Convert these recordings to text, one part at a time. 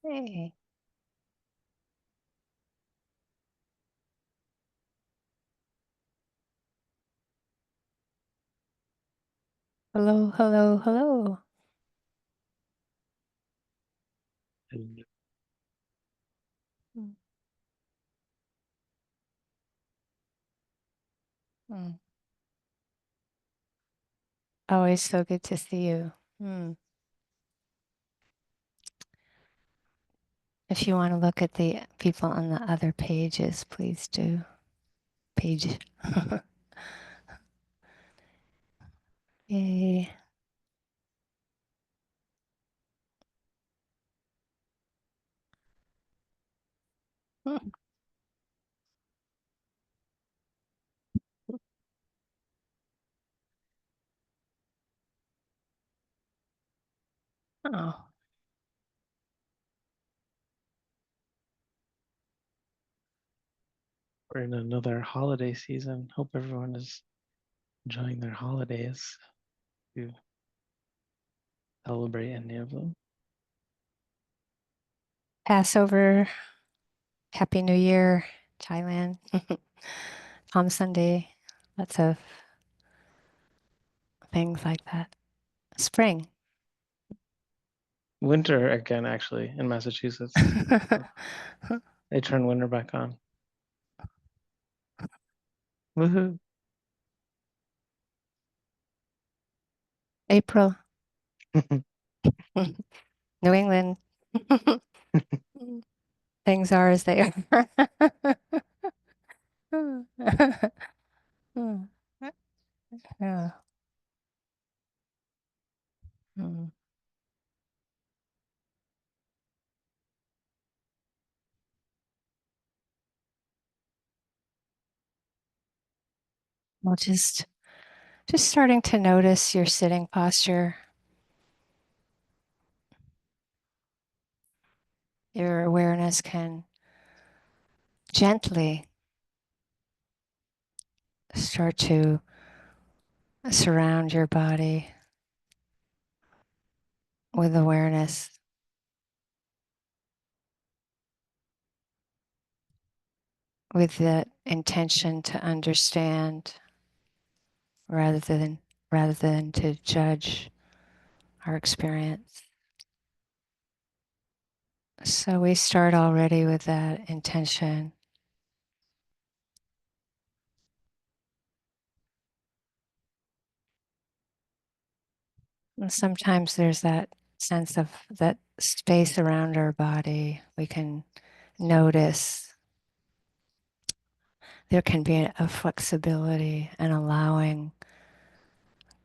Hey. Hello, hello, hello. Mm. Mm. Always so good to see you. Mm. If you want to look at the people on the other pages, please do. Page. Yay. Mm. Oh, We're in another holiday season. Hope everyone is enjoying their holidays. You celebrate any of them? Passover, Happy New Year, Thailand, Palm Sunday, lots of things like that. Spring. Winter again, actually, in Massachusetts. They turn winter back on. Woohoo! April, New England. Things are as they are. Yeah. Mm. Well, just starting to notice your sitting posture. Your awareness can gently start to surround your body with awareness, with the intention to understand rather than to judge our experience. So we start already with that intention. And sometimes there's that sense of that space around our body. We can notice there can be a flexibility and allowing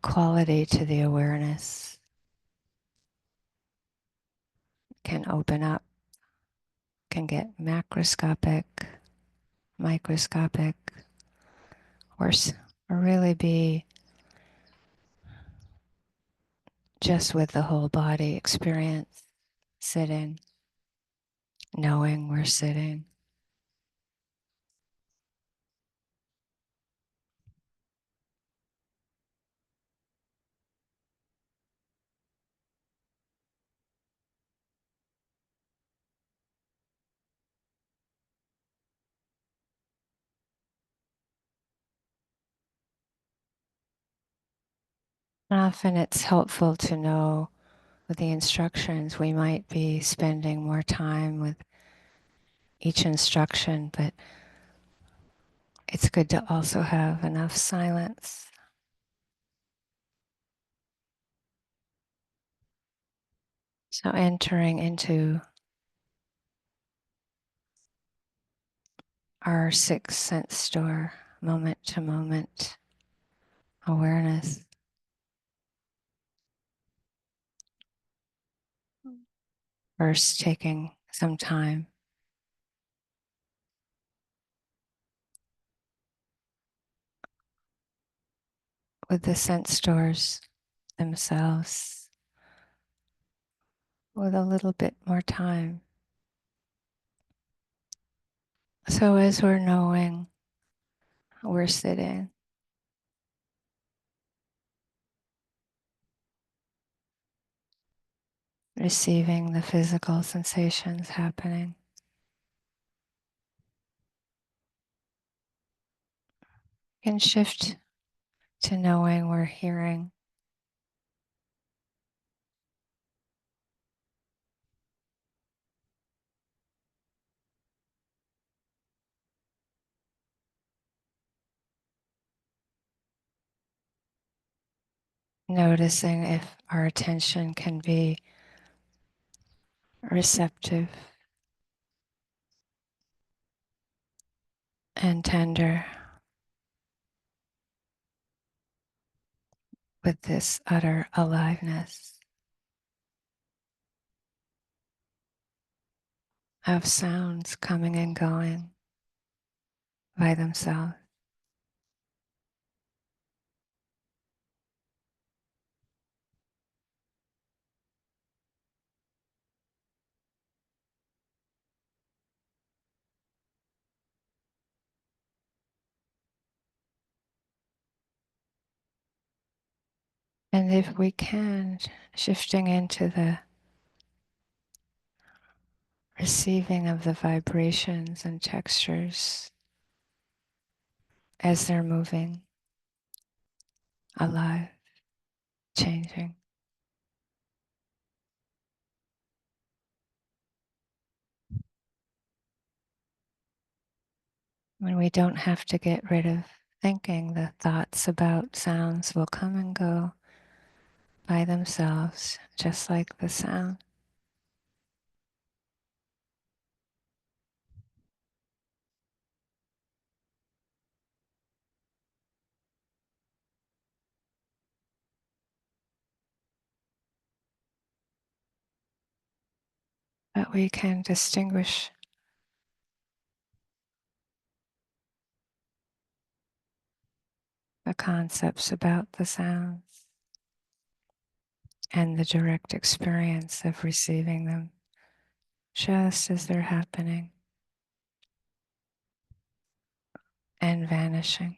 quality to the awareness, can open up, can get macroscopic, microscopic, or really be just with the whole body experience, sitting, knowing we're sitting. Often it's helpful to know with the instructions, we might be spending more time with each instruction, but it's good to also have enough silence. So entering into our sixth sense store, moment to moment awareness. First, taking some time with the sense stores themselves, with a little bit more time. So as we're knowing, we're sitting, receiving the physical sensations happening. You can shift to knowing we're hearing. Noticing if our attention can be receptive and tender with this utter aliveness of sounds coming and going by themselves. And if we can, shifting into the receiving of the vibrations and textures as they're moving, alive, changing. When we don't have to get rid of thinking, the thoughts about sounds will come and go by themselves, just like the sound. But we can distinguish the concepts about the sounds and the direct experience of receiving them just as they're happening and vanishing.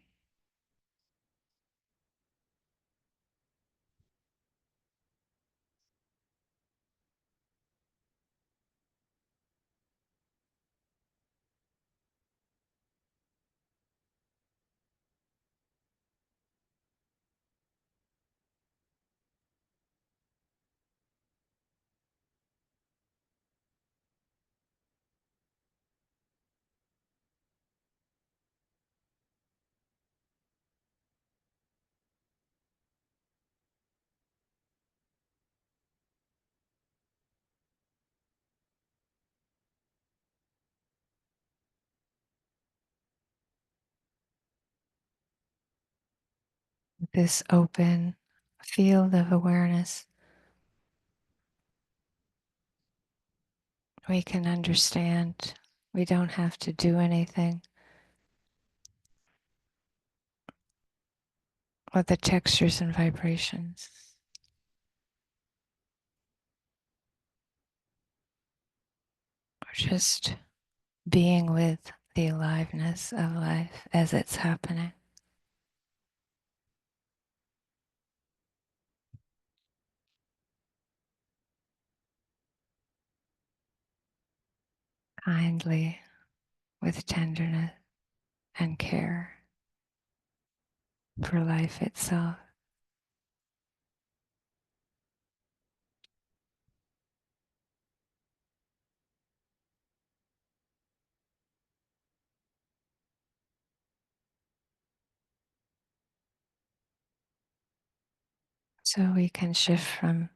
This open field of awareness, we can understand. We don't have to do anything with the textures and vibrations. We're just being with the aliveness of life as it's happening. Kindly, with tenderness and care for life itself. So we can shift from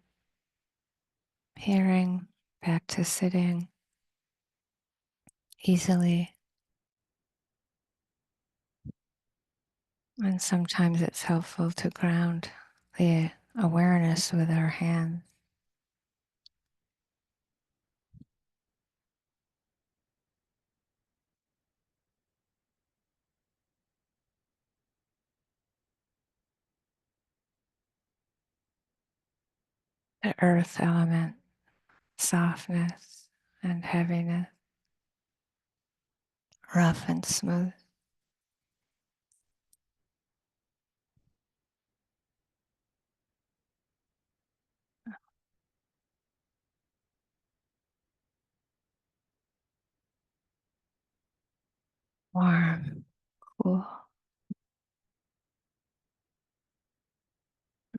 hearing back to sitting easily. And sometimes it's helpful to ground the awareness with our hands. The earth element, softness and heaviness, rough and smooth. warm, cool,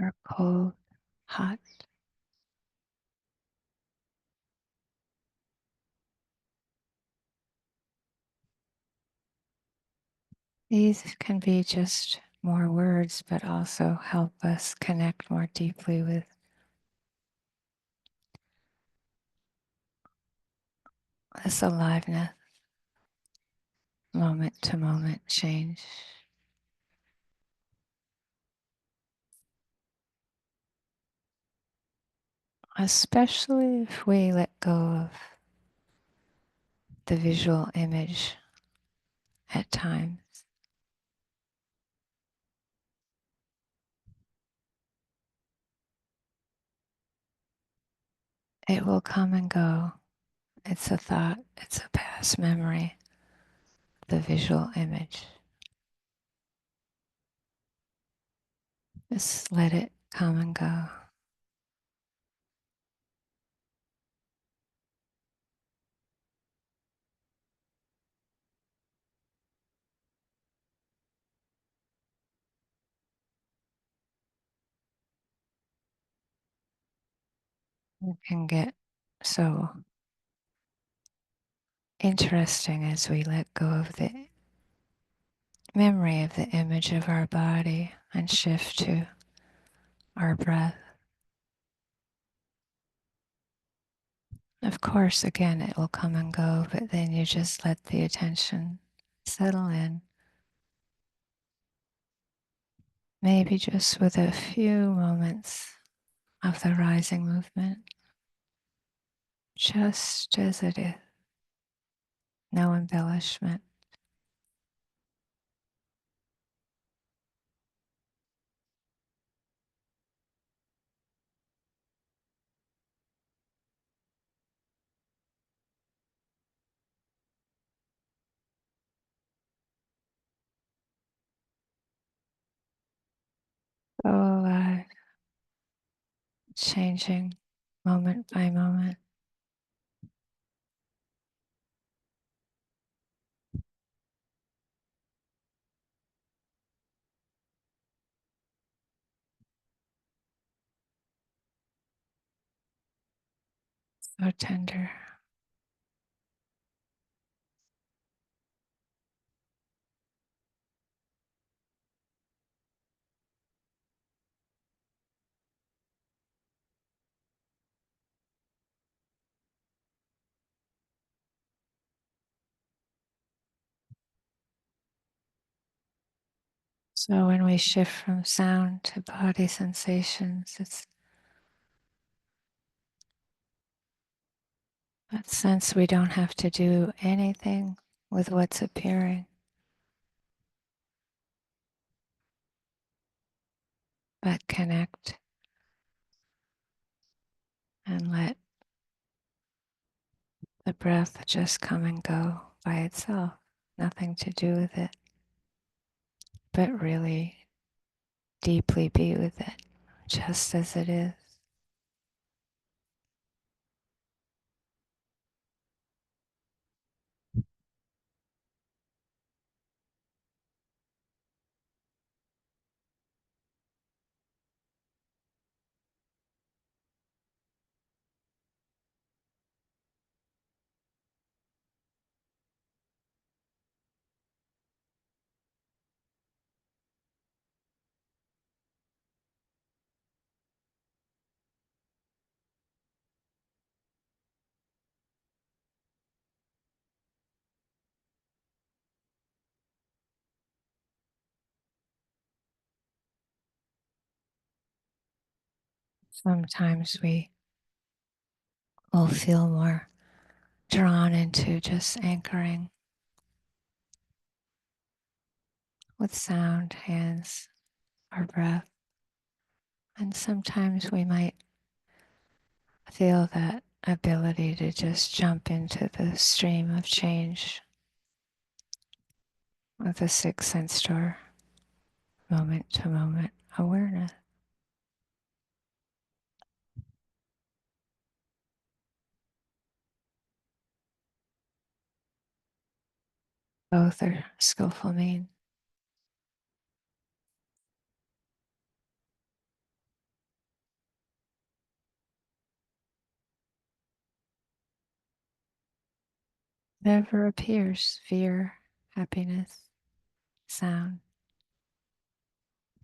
or cold, hot. These can be just more words, but also help us connect more deeply with this aliveness, moment to moment change. Especially if we let go of the visual image at times. It will come and go. It's a thought, it's a past memory, the visual image. Just let it come and go. It can get so interesting as we let go of the memory of the image of our body and shift to our breath. Of course, again, it will come and go, but then you just let the attention settle in. Maybe just with a few moments of the rising movement, just as it is, no embellishment. So alive, changing moment by moment. So tender. So when we shift from sound to body sensations, it's that sense we don't have to do anything with what's appearing, but connect and let the breath just come and go by itself. Nothing to do with it, but really deeply be with it, just as it is. Sometimes we will feel more drawn into just anchoring with sound, hands, or breath. And sometimes we might feel that ability to just jump into the stream of change with the sixth sense door, moment to moment awareness. Both are skillful means. Whatever appears, fear, happiness, sound,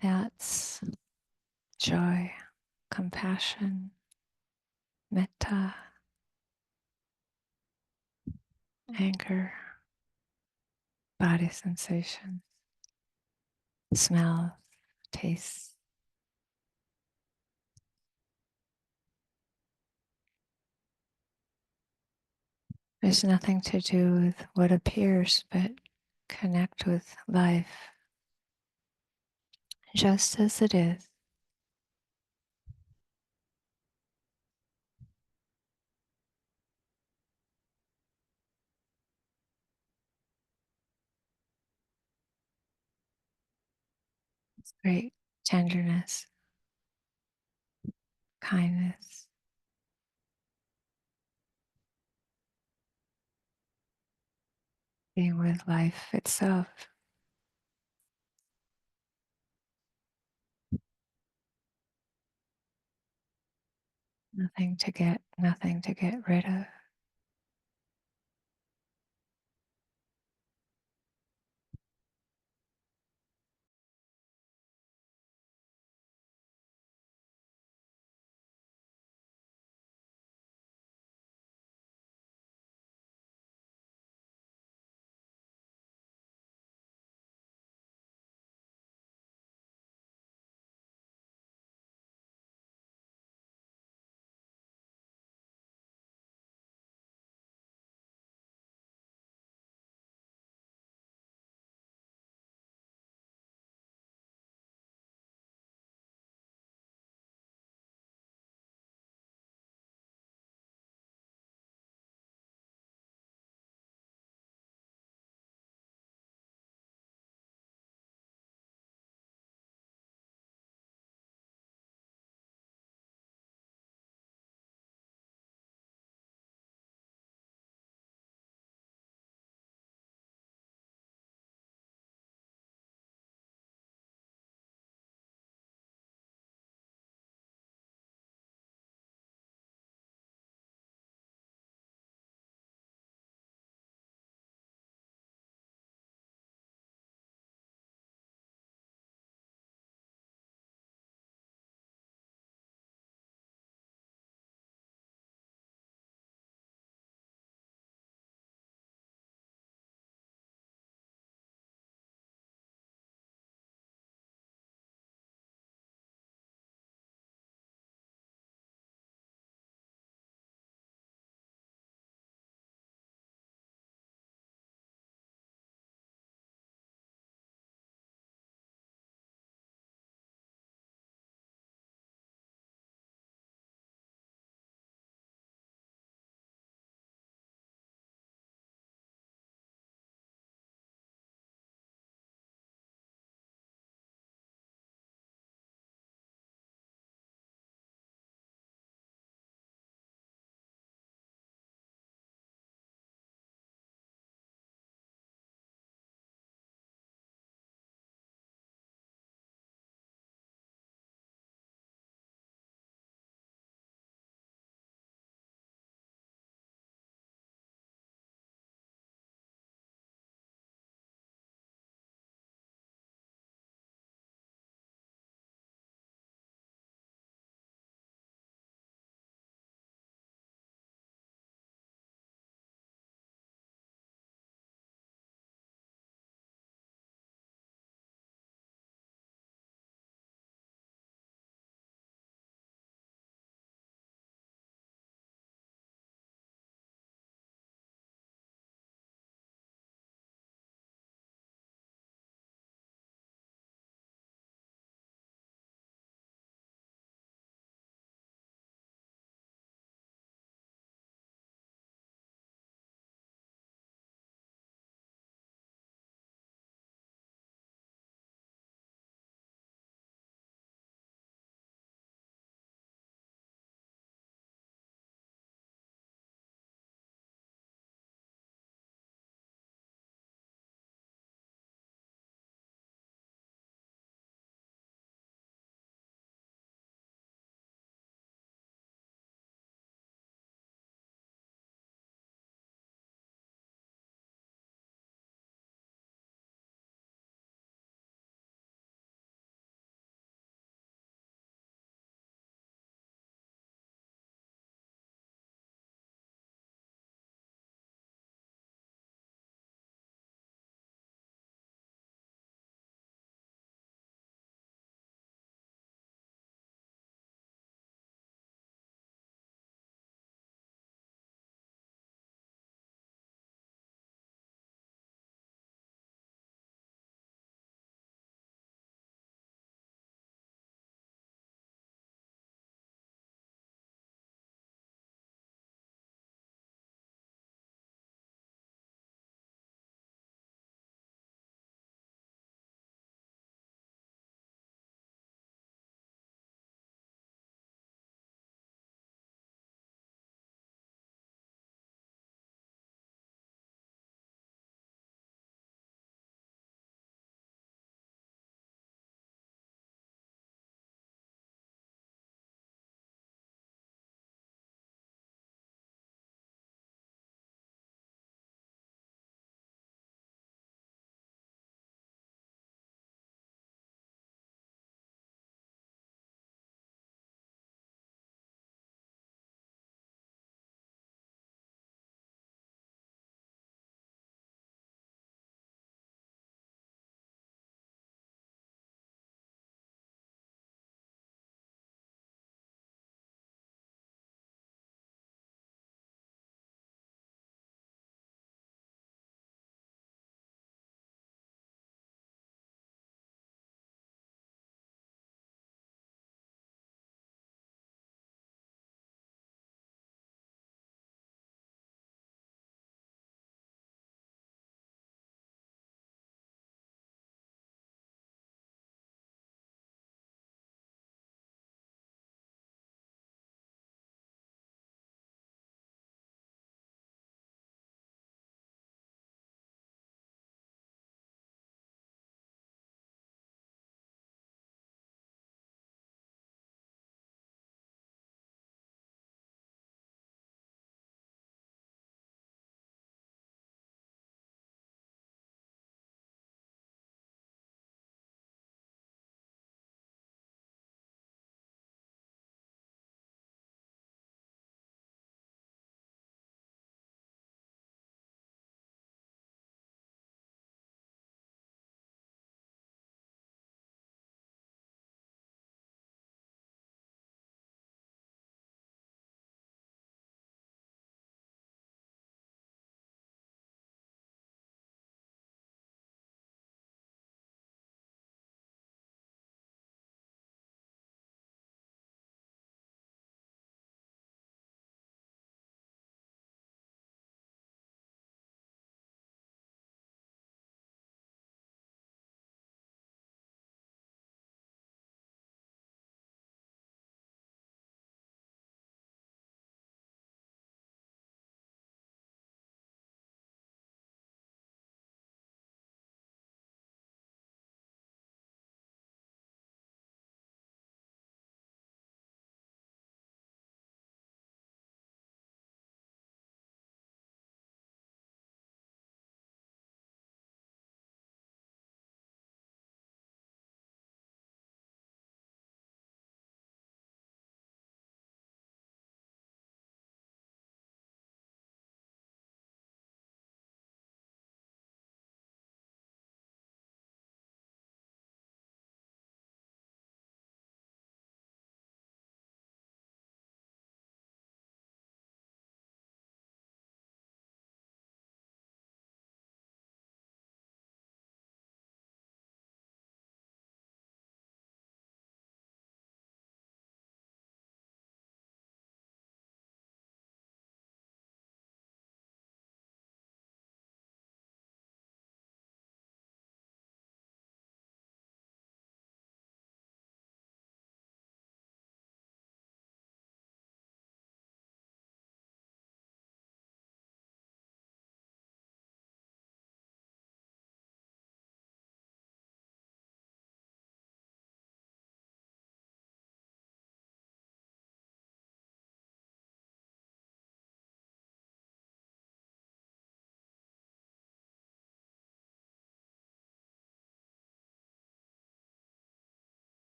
that's joy, compassion, metta, anger, body sensations, smell, taste. There's nothing to do with what appears, but connect with life just as it is. Great tenderness, kindness, being with life itself. Nothing to get rid of.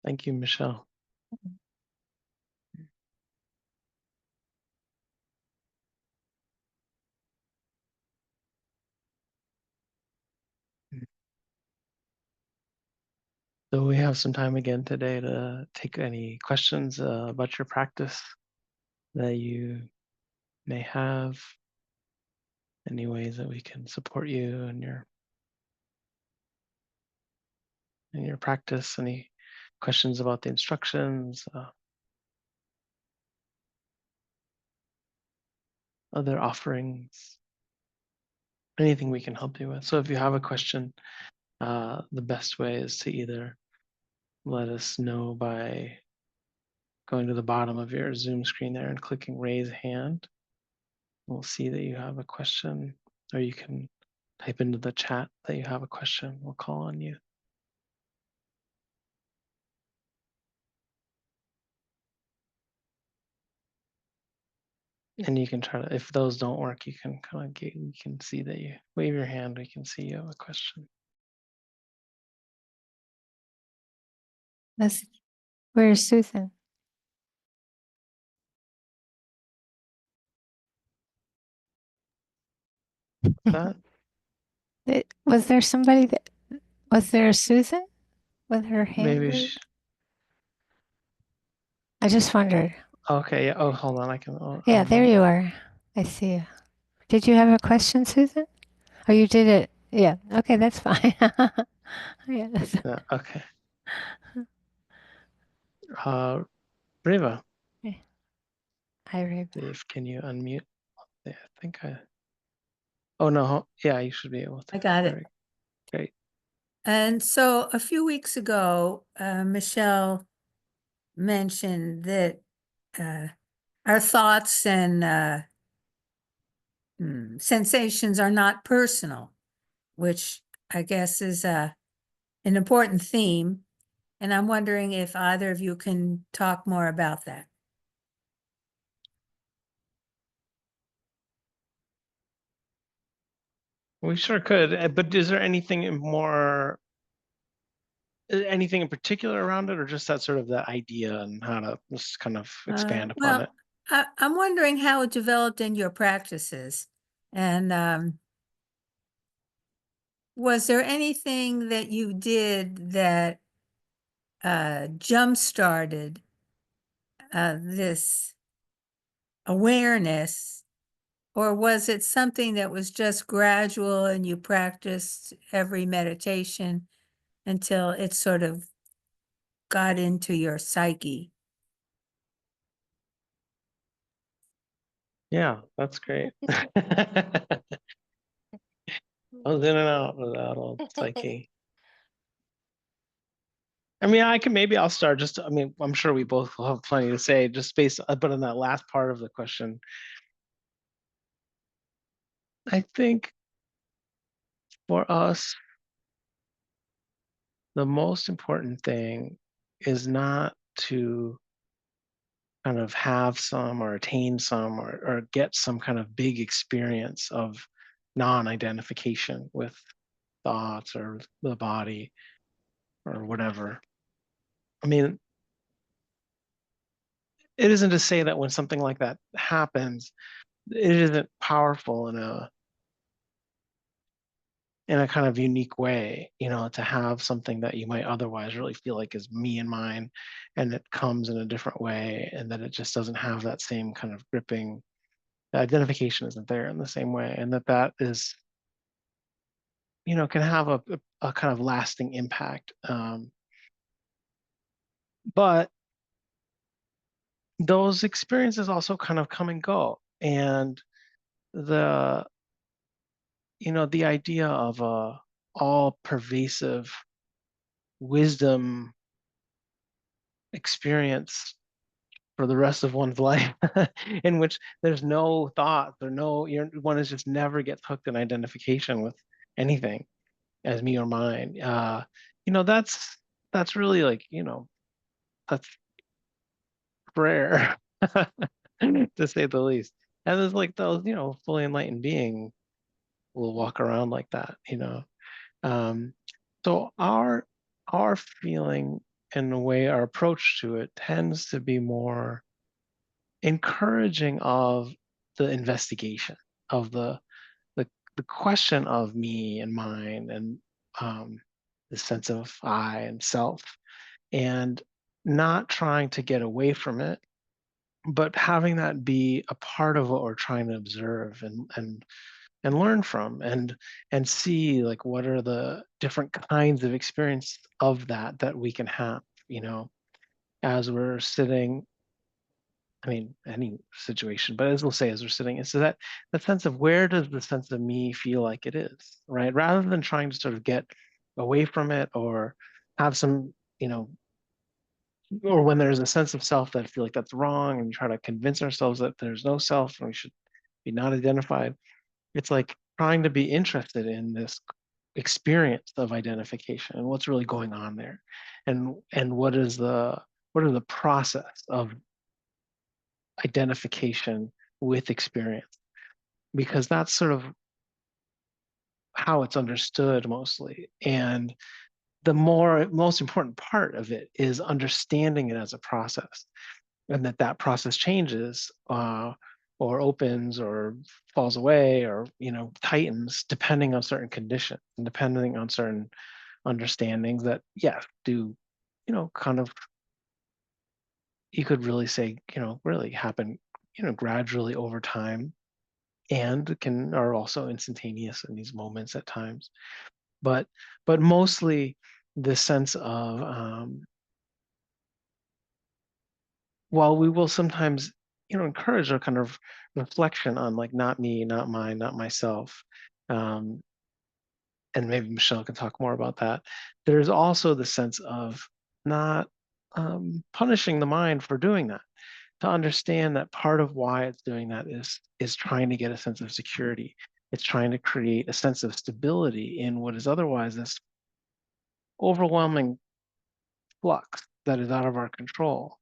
Thank you, Michelle. So we have some time again today to take any questions about your practice that you may have, any ways that we can support you in your practice, any questions about the instructions, other offerings, anything we can help you with. So if you have a question, the best way is to either let us know by going to the bottom of your Zoom screen there and clicking raise hand. We'll see that you have a question, or you can type into the chat that you have a question. We'll call on you. And you can try to, if those don't work, you can kind of get, you can see that you wave your hand, we can see you have a question. Where's Susan? That Was there somebody that was there a Susan with her hand maybe, raised? I just wondered. okay, yeah, oh, hold on, I can, Yeah, there you are. I see you. Did you have a question, Susan? Oh, you did it. Yeah. Okay, that's fine. Yeah. yeah, okay. Riva, Hi, Reba. Dave, can you unmute? I think oh no, yeah, you should be able to. I got it. Very great. And so a few weeks ago, Michelle mentioned that our thoughts and sensations are not personal, which I guess is an important theme. And I'm wondering if either of you can talk more about that. We sure could, but is there anything anything in particular around it, or just that sort of that idea and how to just kind of expand upon it? I'm wondering how it developed in your practices. And was there anything that you did that jump-started this awareness, or was it something that was just gradual and you practiced every meditation until it sort of got into your psyche? Yeah, that's great. I was in and out with that old psyche. I mean, I'll start just, I mean, I'm sure we both will have plenty to say just based, but on that last part of the question, I think for us, the most important thing is not to kind of have some or attain some or get some kind of big experience of non-identification with thoughts or the body or whatever. I mean, it isn't to say that when something like that happens, it isn't powerful in a kind of unique way, to have something that you might otherwise really feel like is me and mine, and it comes in a different way, and that it just doesn't have that same kind of gripping, the identification isn't there in the same way, and that is, can have a kind of lasting impact. But those experiences also kind of come and go. And the, the idea of a all pervasive wisdom experience for the rest of one's life in which there's no thought or one is just never gets hooked in identification with anything as me or mine. That's really like, that's rare to say the least. And there's like those, fully enlightened being will walk around like that. Um, so our feeling in a way, our approach to it tends to be more encouraging of the investigation of the question of me and mine and the sense of I and self, and not trying to get away from it, but having that be a part of what we're trying to observe and learn from and see like what are the different kinds of experience of that we can have, as we're sitting. I mean, any situation, but as we'll say, as we're sitting, and so that sense of where does the sense of me feel like it is, right? Rather than trying to sort of get away from it or have some, or when there's a sense of self that I feel like that's wrong, and we try to convince ourselves that there's no self and we should be not identified. It's like trying to be interested in this experience of identification and what's really going on there, and what are the process of identification with experience, because that's sort of how it's understood mostly. And the most important part of it is understanding it as a process, and that process changes, or opens or falls away or tightens depending on certain conditions and depending on certain understandings that, yeah, do kind of, you could really say, really happen gradually over time, and are also instantaneous in these moments at times. But mostly the sense of, while we will sometimes encourage a kind of reflection on like not me, not mine, not myself, um, and maybe Michele can talk more about that. There's also the sense of not punishing the mind for doing that, to understand that part of why it's doing that is trying to get a sense of security. It's trying to create a sense of stability in what is otherwise this overwhelming flux that is out of our control.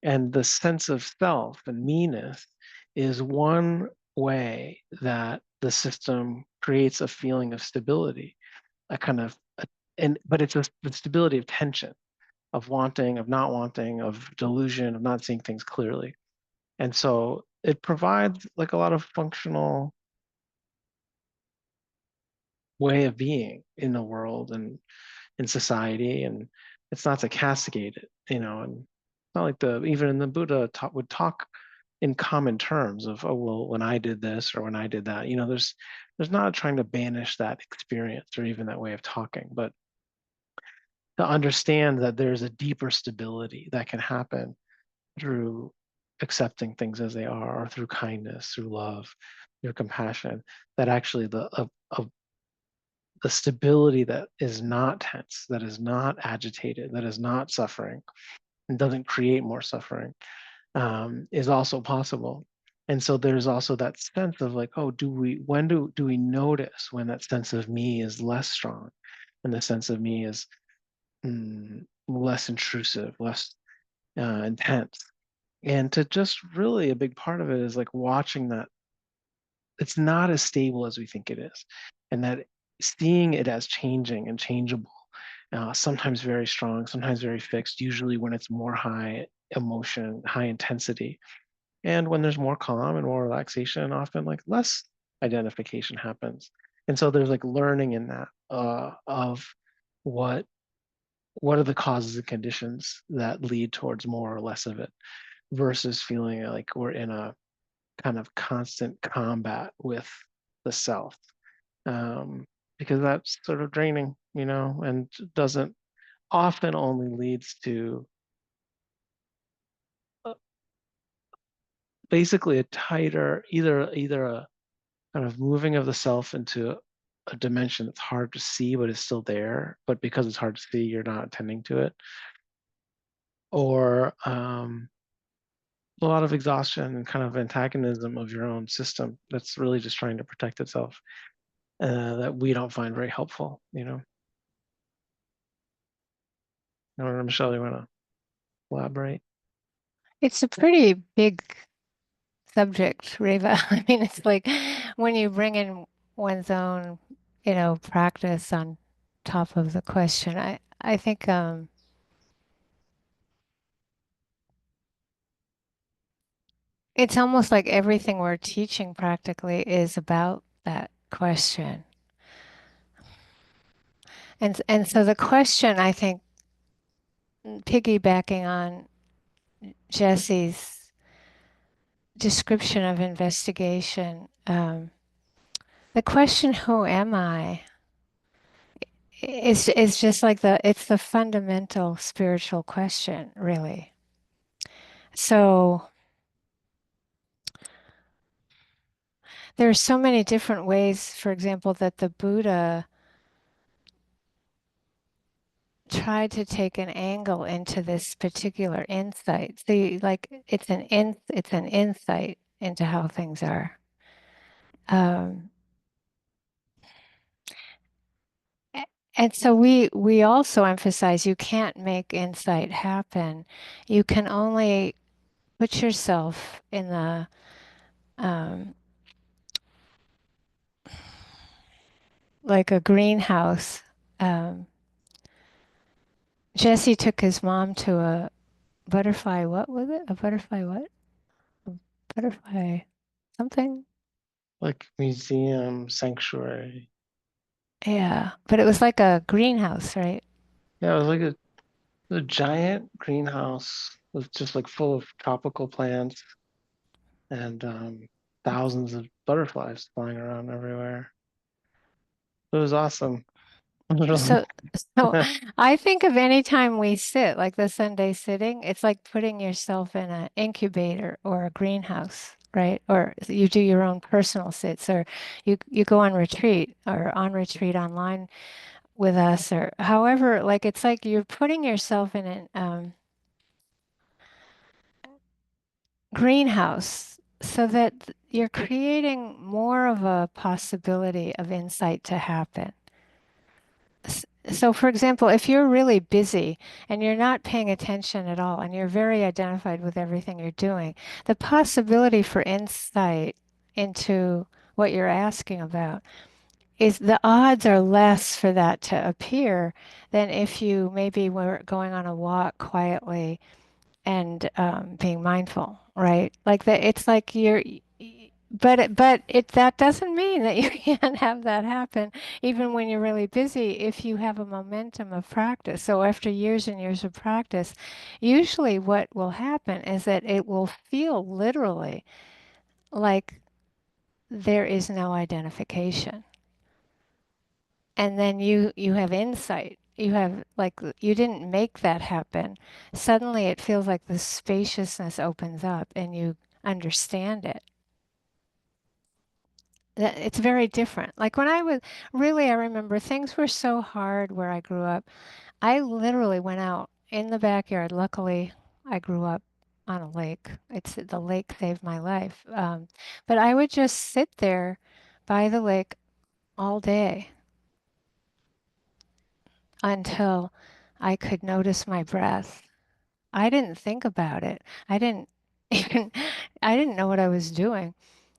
And the sense of self and meanness is one way that the system creates a feeling of stability, a kind of, but it's the stability of tension, of wanting, of not wanting, of delusion, of not seeing things clearly. And so it provides like a lot of functional way of being in the world and in society. And it's not to castigate it, and it's not like even in the Buddha would talk in common terms of, oh, well, when I did this or when I did that, there's not trying to banish that experience or even that way of talking, but to understand that there's a deeper stability that can happen through accepting things as they are, or through kindness, through love, through compassion, that actually the stability that is not tense, that is not agitated, that is not suffering, and doesn't create more suffering, is also possible. And so there's also that sense of like, oh, when do we notice when that sense of me is less strong, and the sense of me is less intrusive, less intense. And to just really, a big part of it is like watching that it's not as stable as we think it is, and that seeing it as changing and changeable, sometimes very strong, sometimes very fixed, usually when it's more high emotion, high intensity. And when there's more calm and more relaxation, often like less identification happens. And so there's like learning in that, of what are the causes and conditions that lead towards more or less of it, versus feeling like we're in a kind of constant combat with the self, because that's sort of draining, and doesn't, often only leads to basically a tighter, either a kind of moving of the self into a dimension that's hard to see but is still there, but because it's hard to see, you're not attending to it, or a lot of exhaustion and kind of antagonism of your own system that's really just trying to protect itself, that we don't find very helpful. I don't know, Michele, you want to elaborate? It's a pretty big subject, Reva. I mean, it's like when you bring in one's own, practice on top of the question. I think It's almost like everything we're teaching practically is about that question. And so the question, I think, piggybacking on Jesse's description of investigation, the question, who am I, is just like it's the fundamental spiritual question, really. So there are so many different ways, for example, that the Buddha tried to take an angle into this particular insight. See, like it's an insight into how things are. Um, and so we also emphasize you can't make insight happen. You can only put yourself in the like a greenhouse. Um, Jesse took his mom to a butterfly. What was it? A butterfly what? A butterfly something? Like museum, sanctuary. Yeah, but it was like a greenhouse, right? Yeah, it was like a giant greenhouse with just like full of tropical plants and thousands of butterflies flying around everywhere. It was awesome. Literally. So, so I think of any time we sit, like the Sunday sitting, it's like putting yourself in an incubator or a greenhouse, right? Or you do your own personal sits, or you go on retreat online with us, or however. Like it's like you're putting yourself in an greenhouse so that you're creating more of a possibility of insight to happen. So, for example, if you're really busy and you're not paying attention at all and you're very identified with everything you're doing, the possibility for insight into what you're asking about is the odds are less for that to appear than if you maybe were going on a walk quietly and being mindful, right? Like that, it's like but that doesn't mean that you can't have that happen even when you're really busy if you have a momentum of practice. So after years and years of practice, usually what will happen is that it will feel literally like there is no identification. And then you have insight. You have like you didn't make that happen. Suddenly it feels like the spaciousness opens up and you understand it. That it's very different. Like when I was really, I remember things were so hard where I grew up. I literally went out in the backyard. Luckily, I grew up on a lake. It's the lake saved my life. But I would just sit there by the lake all day until I could notice my breath. I didn't think about it. I didn't even, I didn't know what I was doing.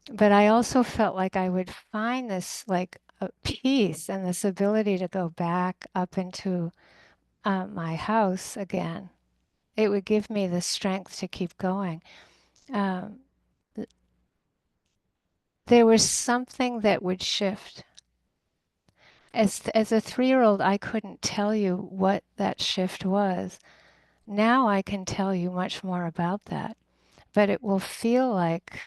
But I also felt like I would find this like a peace and this ability to go back up into my house again. It would give me the strength to keep going. Um, there was something that would shift. As a 3-year-old, I couldn't tell you what that shift was. Now I can tell you much more about that, but it will feel like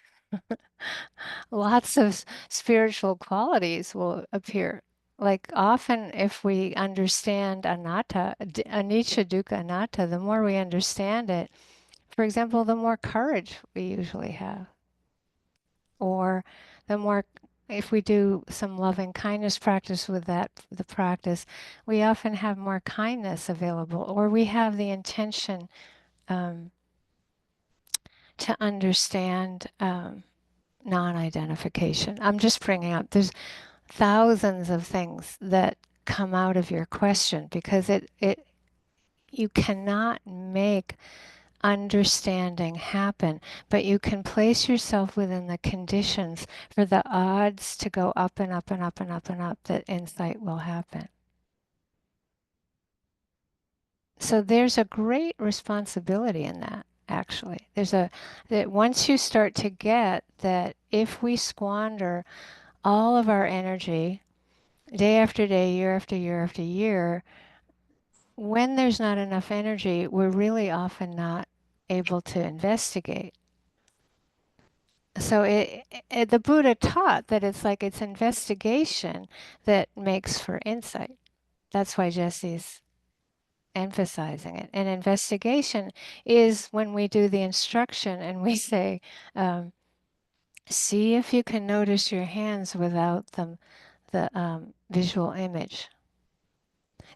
lots of spiritual qualities will appear. Like often, if we understand anatta, anicca, dukkha, anatta, the more we understand it, for example, the more courage we usually have. Or the more, if we do some loving kindness practice with that, the practice, we often have more kindness available, or we have the intention um, to understand non-identification. I'm just bringing up, there's thousands of things that come out of your question because you cannot make understanding happen, but you can place yourself within the conditions for the odds to go up and up and up and up and up that insight will happen. So there's a great responsibility in that. actually. That once you start to get that if we squander all of our energy day after day, year after year after year, when there's not enough energy, we're really often not able to investigate. So the Buddha taught that it's investigation that makes for insight. That's why Jesse's emphasizing it. And investigation is when we do the instruction and we say, see if you can notice your hands without the visual image.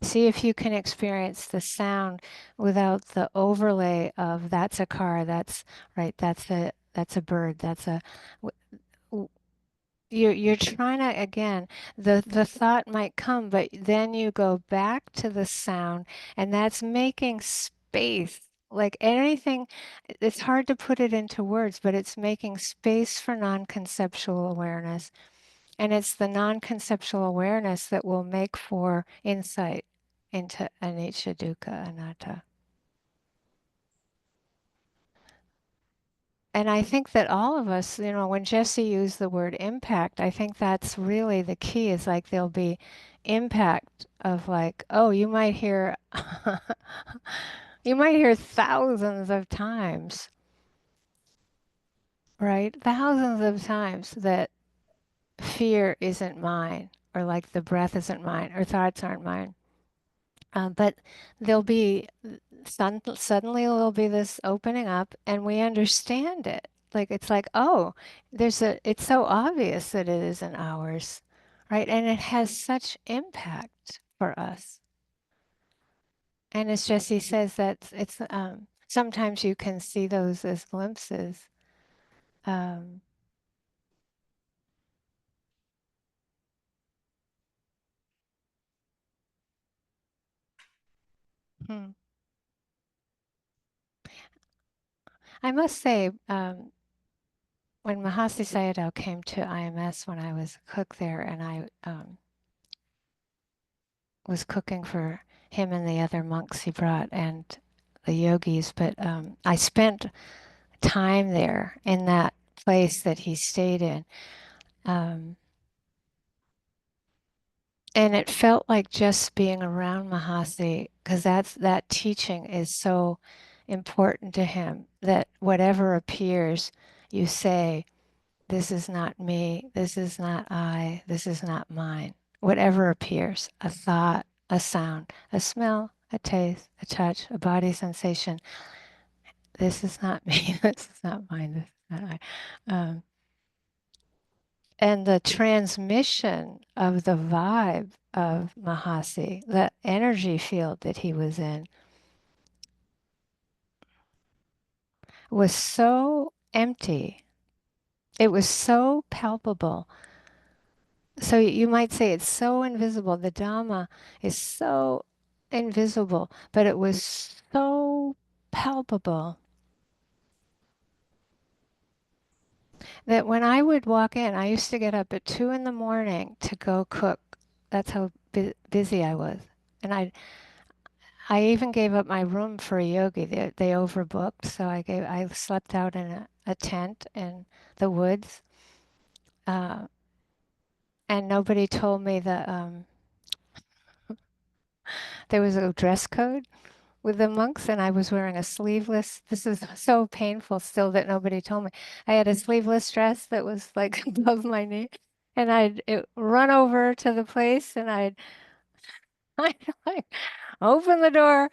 See if you can experience the sound without the overlay of that's a car, that's right, that's a bird, that's a you're trying to again the thought might come, but then you go back to the sound, and that's making space. Like anything, it's hard to put it into words, but it's making space for non-conceptual awareness. And it's the non-conceptual awareness that will make for insight into anicca, dukkha, anatta. And I think that all of us, when Jesse used the word impact, I think that's really the key is like there'll be impact of like, oh, you might hear you might hear thousands of times, right? Thousands of times that fear isn't mine, or like the breath isn't mine, or thoughts aren't mine. But there'll be suddenly there'll be this opening up, and we understand it. Like it's like, oh, it's so obvious that it isn't ours, right? And it has such impact for us. And as Jesse says, that it's sometimes you can see those as glimpses. Um, hmm. I must say, when Mahasi Sayadaw came to IMS when I was a cook there, and I was cooking for him and the other monks he brought and the yogis, but I spent time there in that place that he stayed in. And it felt like just being around Mahasi, because that teaching is so important to him, that whatever appears, you say, this is not me, this is not I, this is not mine. Whatever appears, a thought, a sound, a smell, a taste, a touch, a body sensation, this is not me, this is not mine, this is not I. And the transmission of the vibe of Mahasi, the energy field that he was in, was so empty. It was so palpable. So you might say it's so invisible. The Dhamma is so invisible, but it was so palpable that when I would walk in, I used to get up at 2 in the morning to go cook. That's how busy I was. And I even gave up my room for a yogi. They overbooked, so I slept out in a tent in the woods, uh, and nobody told me that there was a dress code with the monks, and I was wearing a sleeveless. This is so painful still that nobody told me. I had a sleeveless dress that was like above my knee, and I'd run over to the place, and I'd like open the door,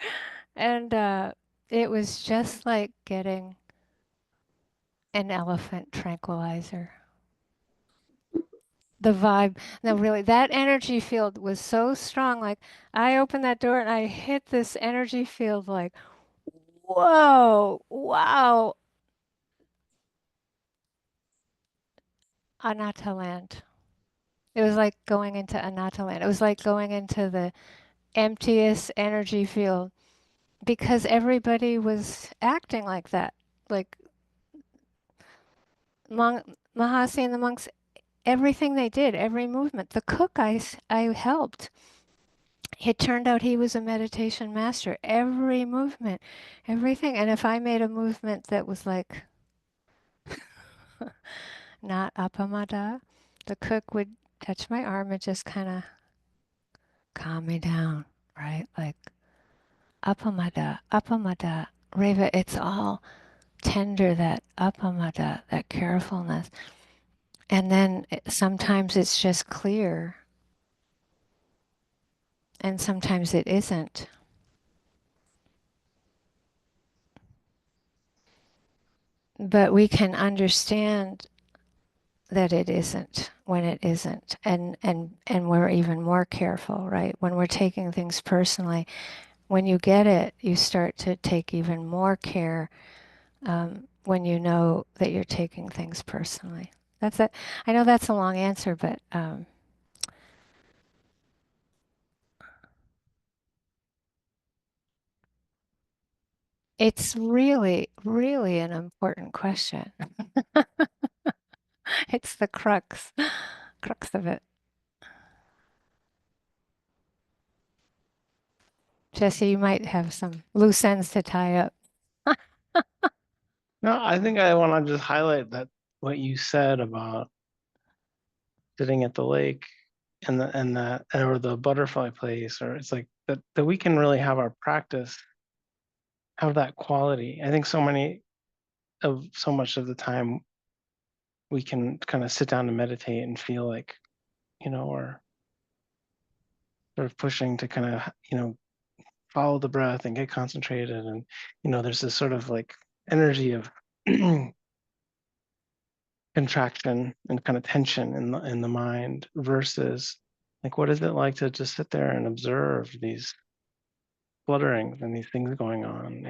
and it was just like getting an elephant tranquilizer. The vibe, no, really, that energy field was so strong. Like I opened that door and I hit this energy field like, whoa, wow, Anatta land. It was like going into Anatta land. It was like going into the emptiest energy field because everybody was acting like that. Like Mahasi and the monks, everything they did, every movement. The cook I helped, it turned out he was a meditation master. Every movement, everything. And if I made a movement that was like not appamada, the cook would touch my arm and just kind of calm me down, right? Like appamada, appamada, reva. It's all tender, that appamada, that carefulness. And then sometimes it's just clear, and sometimes it isn't. But we can understand that it isn't when it isn't, and we're even more careful, right? When we're taking things personally, when you get it, you start to take even more care when you know that you're taking things personally. That's it. I know that's a long answer, but it's really, really an important question. It's the crux of it. Jesse, you might have some loose ends to tie up. No, I think I want to just highlight that what you said about sitting at the lake and that or the butterfly place, or it's like that we can really have our practice have that quality. I think so much of the time we can kind of sit down and meditate and feel like, we're sort of pushing to kind of, follow the breath and get concentrated. And, there's this sort of like energy of contraction and kind of tension in the mind versus like, what is it like to just sit there and observe these flutterings and these things going on,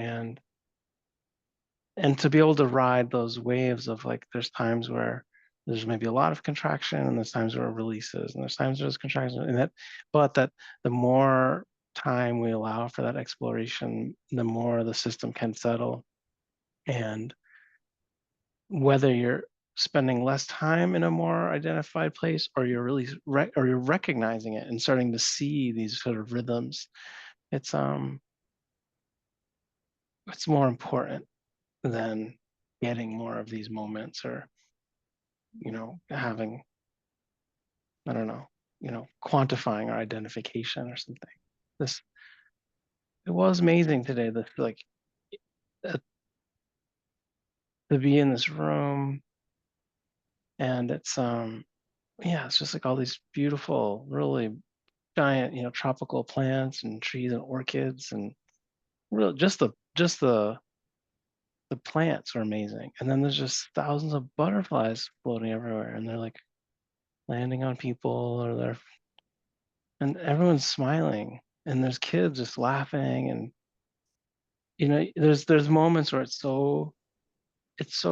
and to be able to ride those waves of like, there's times where there's maybe a lot of contraction, and there's times where it releases, and there's times there's contraction, but that the more time we allow for that exploration, the more the system can settle. And whether you're spending less time in a more identified place, or you're really or you're recognizing it and starting to see these sort of rhythms, it's more important than getting more of these moments, or having, I don't know, quantifying our identification or something. It was amazing today, this like uh, to be in this room, and it's it's just like all these beautiful, really giant, tropical plants and trees and orchids, and really just the plants are amazing. And then there's just thousands of butterflies floating everywhere, and they're like landing on people, and everyone's smiling, and there's kids just laughing, and there's moments where it's so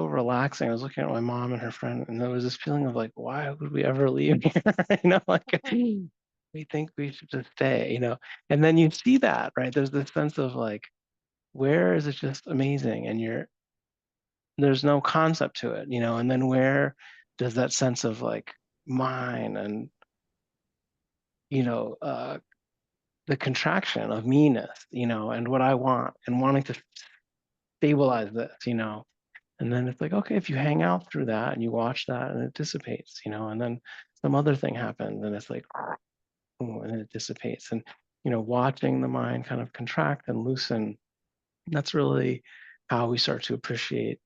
relaxing. I was looking at my mom and her friend, and there was this feeling of like, why would we ever leave here? Like we think we should just stay, and then you see that, right? There's this sense of like, where is it just amazing, and there's no concept to it, and then where does that sense of like mine and the contraction of meanness, and what I want, and wanting to stabilize this, and then it's like, okay, if you hang out through that and you watch that and it dissipates, and then some other thing happens and it's like, and then it dissipates, and watching the mind kind of contract and loosen, that's really how we start to appreciate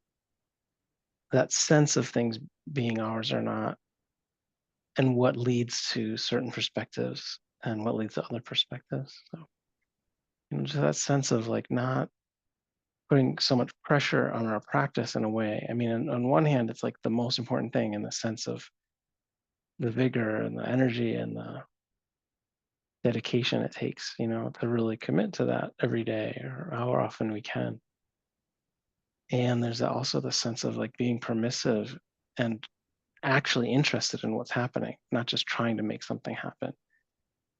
that sense of things being ours or not, and what leads to certain perspectives and what leads to other perspectives. So just that sense of like not putting so much pressure on our practice in a way. I mean, on one hand, it's like the most important thing in the sense of the vigor and the energy and the dedication it takes, to really commit to that every day or however often we can. And there's also the sense of like being permissive and actually interested in what's happening, not just trying to make something happen.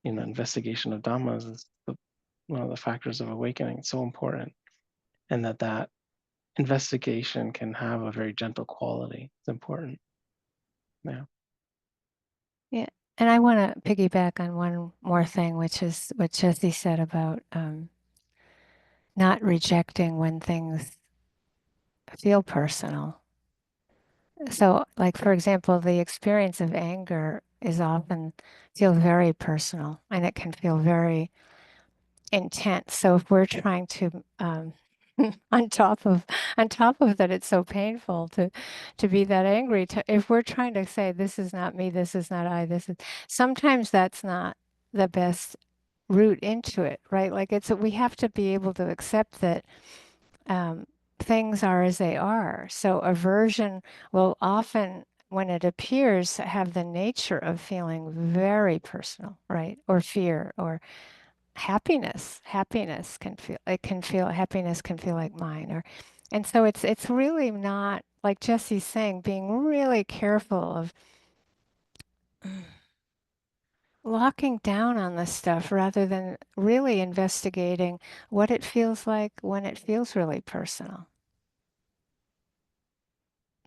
Investigation of dhammas is one of the factors of awakening. It's so important. And that investigation can have a very gentle quality. It's important. Yeah. Yeah. And I want to piggyback on one more thing, which is what Jesse said about not rejecting when things feel personal. So, like, for example, the experience of anger is often feel very personal and it can feel very intense. So if we're trying to on top of that, it's so painful to be that angry. If we're trying to say this is not me, this is not I, this is sometimes that's not the best route into it, right? Like we have to be able to accept that things are as they are. So aversion will often, when it appears, have the nature of feeling very personal, right? Or fear or happiness can feel happiness can feel like mine, or and so it's really not, like Jesse's saying, being really careful of locking down on this stuff rather than really investigating what it feels like when it feels really personal.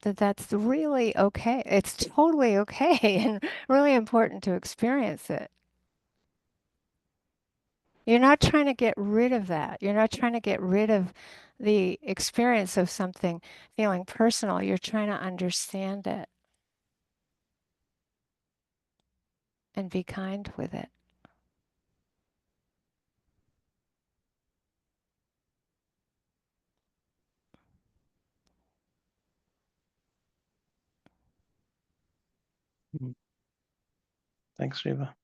That's really okay. It's totally okay and really important to experience it. You're not trying to get rid of that. You're not trying to get rid of the experience of something feeling personal. You're trying to understand it and be kind with it. Thanks, Riva.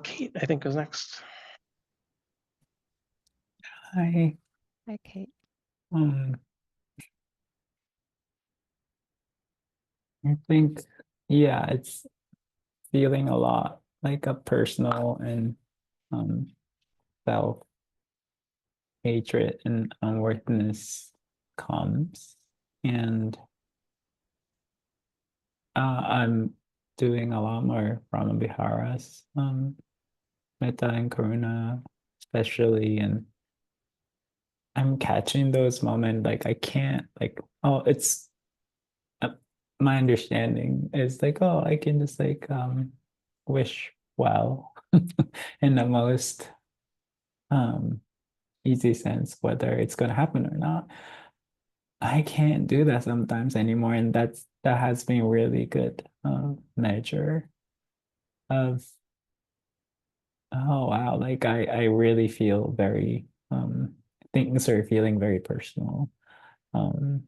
Kate, I think, was next. Hi. Hi, Kate. Um, I think, yeah, it's feeling a lot like a personal and um self-hatred and unworthiness comes. And I'm doing a lot more Brahmaviharas, metta and karuna, especially, and I'm catching those moments like I can't like, oh, it's uh, my understanding is like, oh, I can just like wish well in the most um easy sense, whether it's gonna happen or not. I can't do that sometimes anymore, and that has been really good measure of, oh wow, like I really feel very things are feeling very personal. Um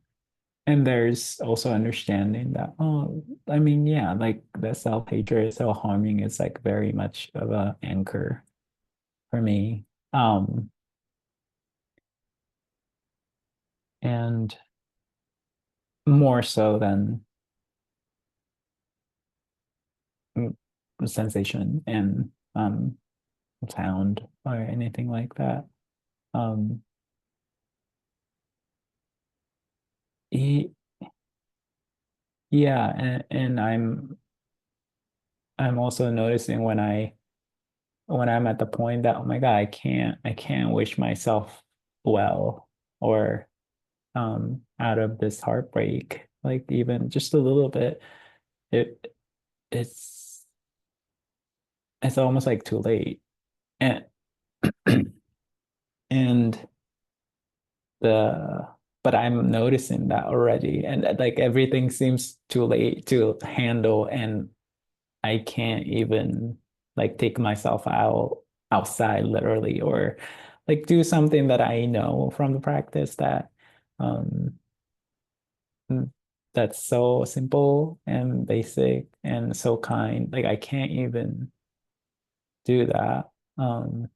and there's also understanding that, oh, I mean, yeah, like the self-hatred, self-harming is like very much of a anchor for me. And more so than mm, sensation and sound or anything like that. Um, he, yeah, and I'm also noticing when I'm at the point that, oh my God, I can't wish myself well or out of this heartbreak, like even just a little bit, it it's it's almost like too late. And and the but I'm noticing that already, and like everything seems too late to handle, and I can't even like take myself outside literally, or like do something that I know from the practice that um that's so simple and basic and so kind. Like I can't even do that. Um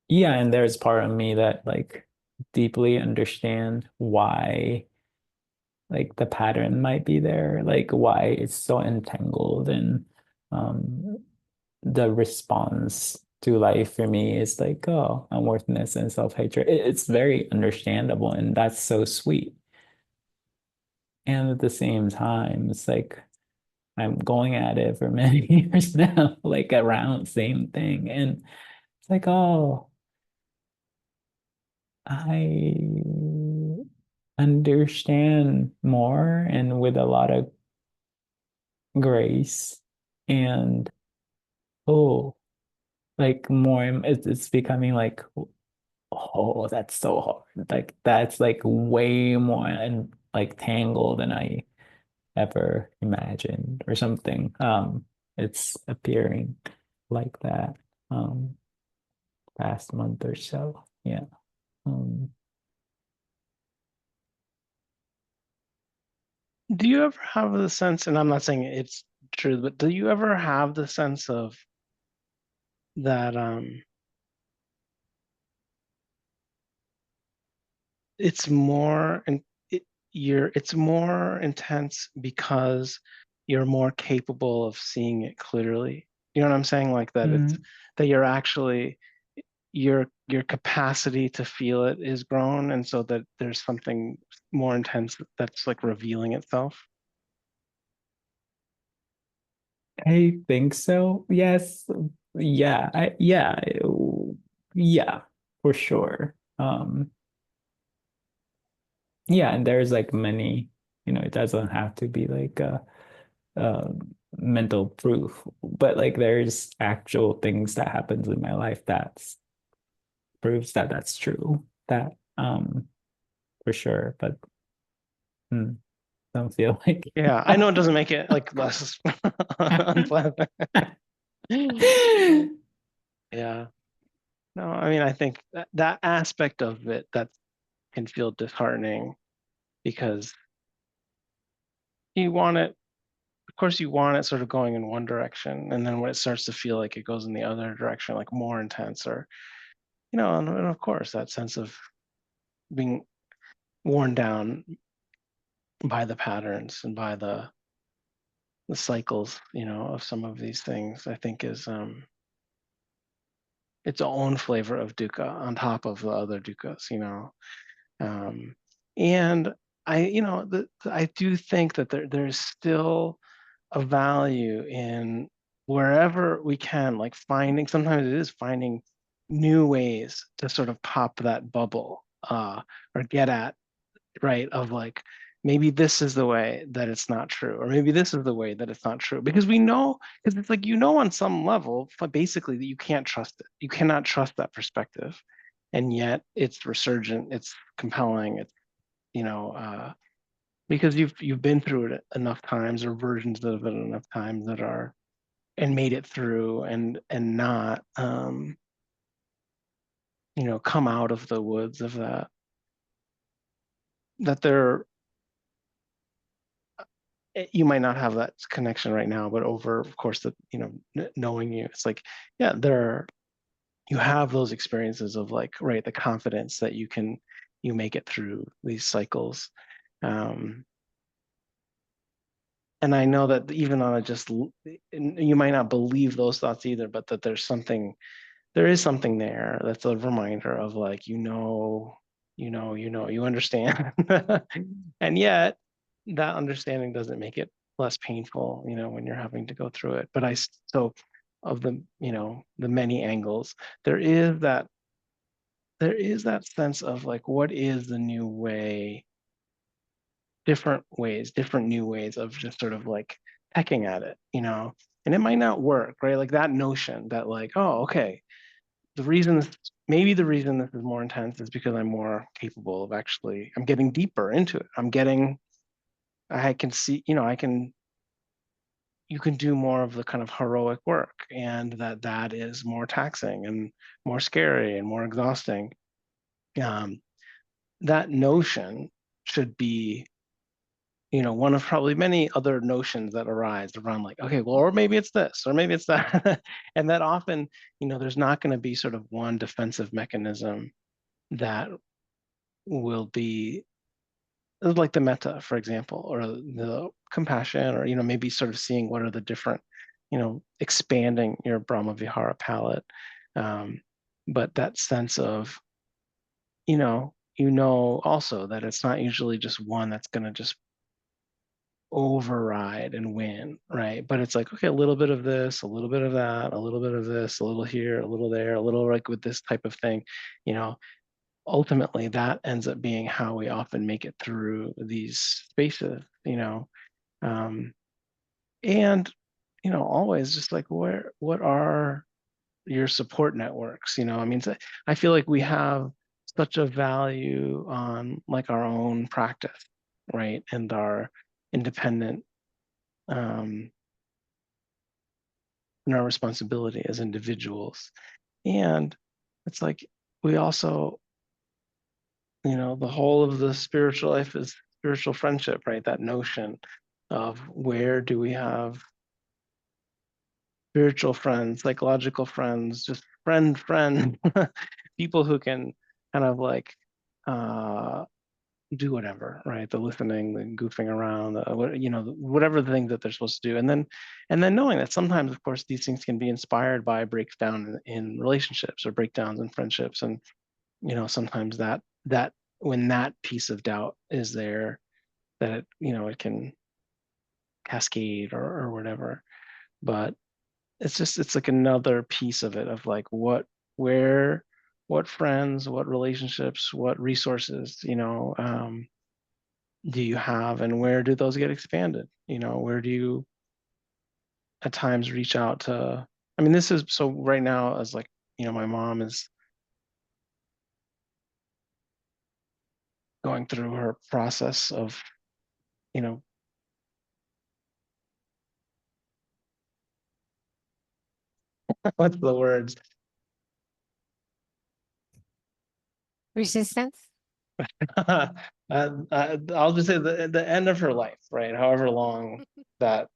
yeah, and there's part of me that like deeply understand why like the pattern might be there, like why it's so entangled, and um the response to life for me is like, oh, unworthiness and self-hatred. It's very understandable, and that's so sweet. And at the same time, it's like I'm going at it for many years now, like around same thing. And it's like, oh, I understand more and with a lot of grace and oh, like more, it's becoming like, oh, that's so hard. Like that's like way more and like tangled than I ever imagined or something. It's appearing like that past month or so. Yeah. Um, Do you ever have the sense, and I'm not saying it's true, but do you ever have the sense of that it's more and it's more intense because you're more capable of seeing it clearly. You know what I'm saying? Like that it's mm, that you're actually your capacity to feel it is grown, and so that there's something more intense that's like revealing itself. I think so. Yes. Yeah. Yeah, for sure. Yeah, and there's like many, it doesn't have to be like uh mental proof, but like there's actual things that happens in my life that's proves that that's true. That for sure, but hmm, don't feel like Yeah, I know it doesn't make it like less unpleasant. Yeah. No, I mean, I think that aspect of it that can feel disheartening because you want it, of course, you want it sort of going in one direction, and then when it starts to feel like it goes in the other direction, like more intense, or and of course, that sense of being worn down by the patterns and by the cycles, of some of these things, I think is its own flavor of dukkha on top of the other dukkhas. Um, and I do think that there's still a value in wherever we can, like sometimes it is finding new ways to sort of pop that bubble, or get at, right, of like, maybe this is the way that it's not true, or maybe this is the way that it's not true, because because it's like, on some level, but basically that you can't trust it. You cannot trust that perspective. And yet it's resurgent, it's compelling, it's, because you've been through it enough times, or versions of it enough times that are, and made it through, and not come out of the woods of that they're you might not have that connection right now, but over, of course, knowing you, it's like, yeah, you have those experiences of like, right, the confidence that you make it through these cycles. um and I know that even on you might not believe those thoughts either, but that there is something there that's a reminder of like, you understand. And yet that understanding doesn't make it less painful, when you're having to go through it. But so of the many angles, there is that sense of like, what is the new way, different new ways of just sort of like pecking at it. And it might not work, right? Like that notion that like, oh, okay, maybe the reason this is more intense is because I'm more capable of I'm getting deeper into it. I can see, you can do more of the kind of heroic work, and that is more taxing and more scary and more exhausting. Um, that notion should be, one of probably many other notions that arise around like, okay, well, or maybe it's this, or maybe it's that. And that often, there's not going to be sort of one defensive mechanism that will be like the metta, for example, or the compassion, or maybe sort of seeing what are the different, expanding your Brahma Vihara palette. Um, but that sense of, also that it's not usually just one that's going to just override and win, right? But it's like, okay, a little bit of this, a little bit of that, a little bit of this, a little here, a little there, a little like with this type of thing, you know, ultimately that ends up being how we often make it through these spaces, um, and always just like what are your support networks? I mean, I feel like we have such a value on like our own practice, right, and our independent and our responsibility as individuals. And it's like we also, the whole of the spiritual life is spiritual friendship, right? That notion of where do we have spiritual friends, psychological friends, just friend, people who can kind of like do whatever, right? The listening, the goofing around, whatever the thing that they're supposed to do, and then knowing that sometimes, of course, these things can be inspired by breakdown in relationships or breakdowns in friendships, and sometimes that when that piece of doubt is there, that it can cascade or whatever. But it's like another piece of it of like what friends, what relationships, what resources, do you have, and where do those get expanded? Where do you at times reach out to? I mean, this is so right now, as like, my mom is going through her process of, what's the words? Resistance? I'll just say the end of her life, right? However long that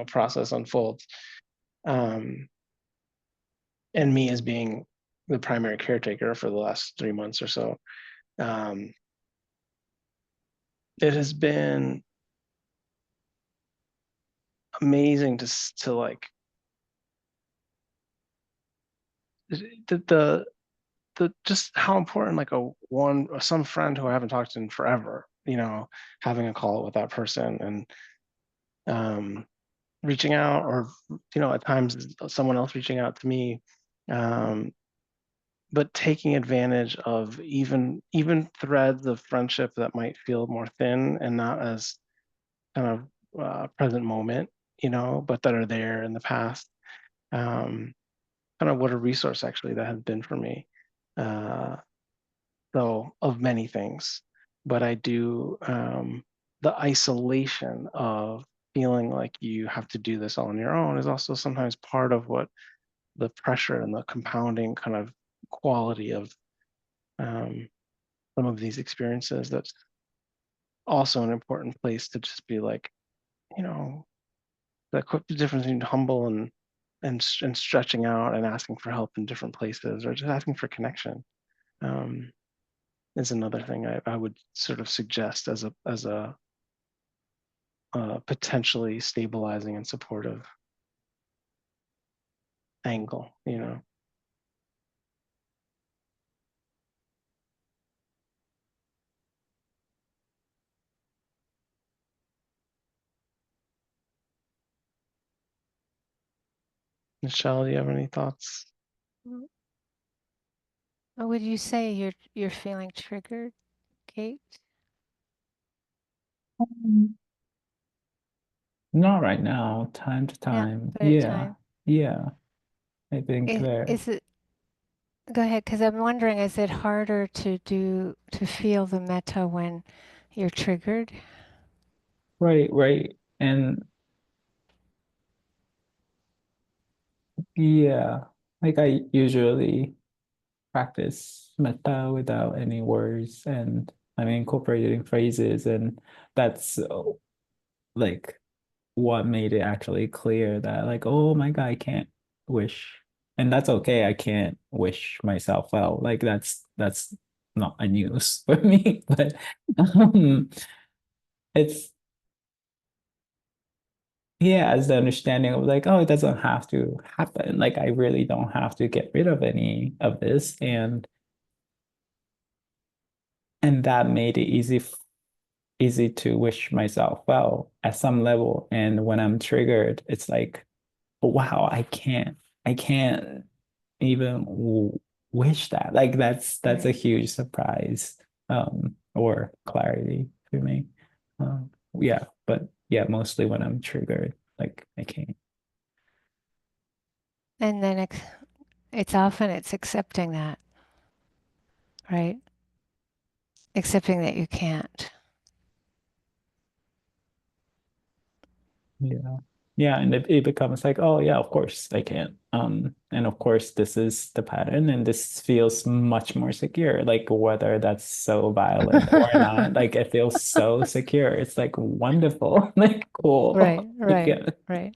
process unfolds, and me as being the primary caretaker for the last 3 months or so, it has been amazing to like the just how important like some friend who I haven't talked to in forever, having a call with that person and reaching out, or at times someone else reaching out to me, but taking advantage of even threads of friendship that might feel more thin and not as kind of present moment, but that are there in the past. Kind of what a resource actually that has been for me. So of many things, but I do, the isolation of feeling like you have to do this all on your own is also sometimes part of what the pressure and the compounding kind of quality of some of these experiences. That's also an important place to just be like, you know, the difference between humble and stretching out and asking for help in different places, or just asking for connection. Um, is another thing I would sort of suggest as a potentially stabilizing and supportive angle. Michelle, do you have any thoughts? Mm. Would you say you're feeling triggered, Kate? Not right now, time to Yeah, time. but at Yeah, time. yeah. I think there. Is it, go ahead, because I'm wondering, is it harder to feel the metta when you're triggered? Right, right. And yeah, like I usually practice metta without any words, and I'm incorporating phrases, and that's like what made it actually clear that like, oh my God, I can't wish. And that's okay. I can't wish myself well. Like that's not a news for me. But it's yeah, it's the understanding of like, oh, it doesn't have to happen. Like I really don't have to get rid of any of this. And that made it easy to wish myself well at some level. And when I'm triggered, it's like, wow, I can't even wish that. Like that's a Right. huge surprise, or clarity for me. Yeah, but yeah, mostly when I'm triggered, like I can't. And then it's often it's accepting that, right? Accepting that you can't. Yeah. Yeah, and it becomes like, oh yeah, of course I can. And of course this is the pattern and this feels much more secure. Like whether that's so violent or not, like it feels so secure. It's like wonderful. Like Right, cool. right, Yeah. right.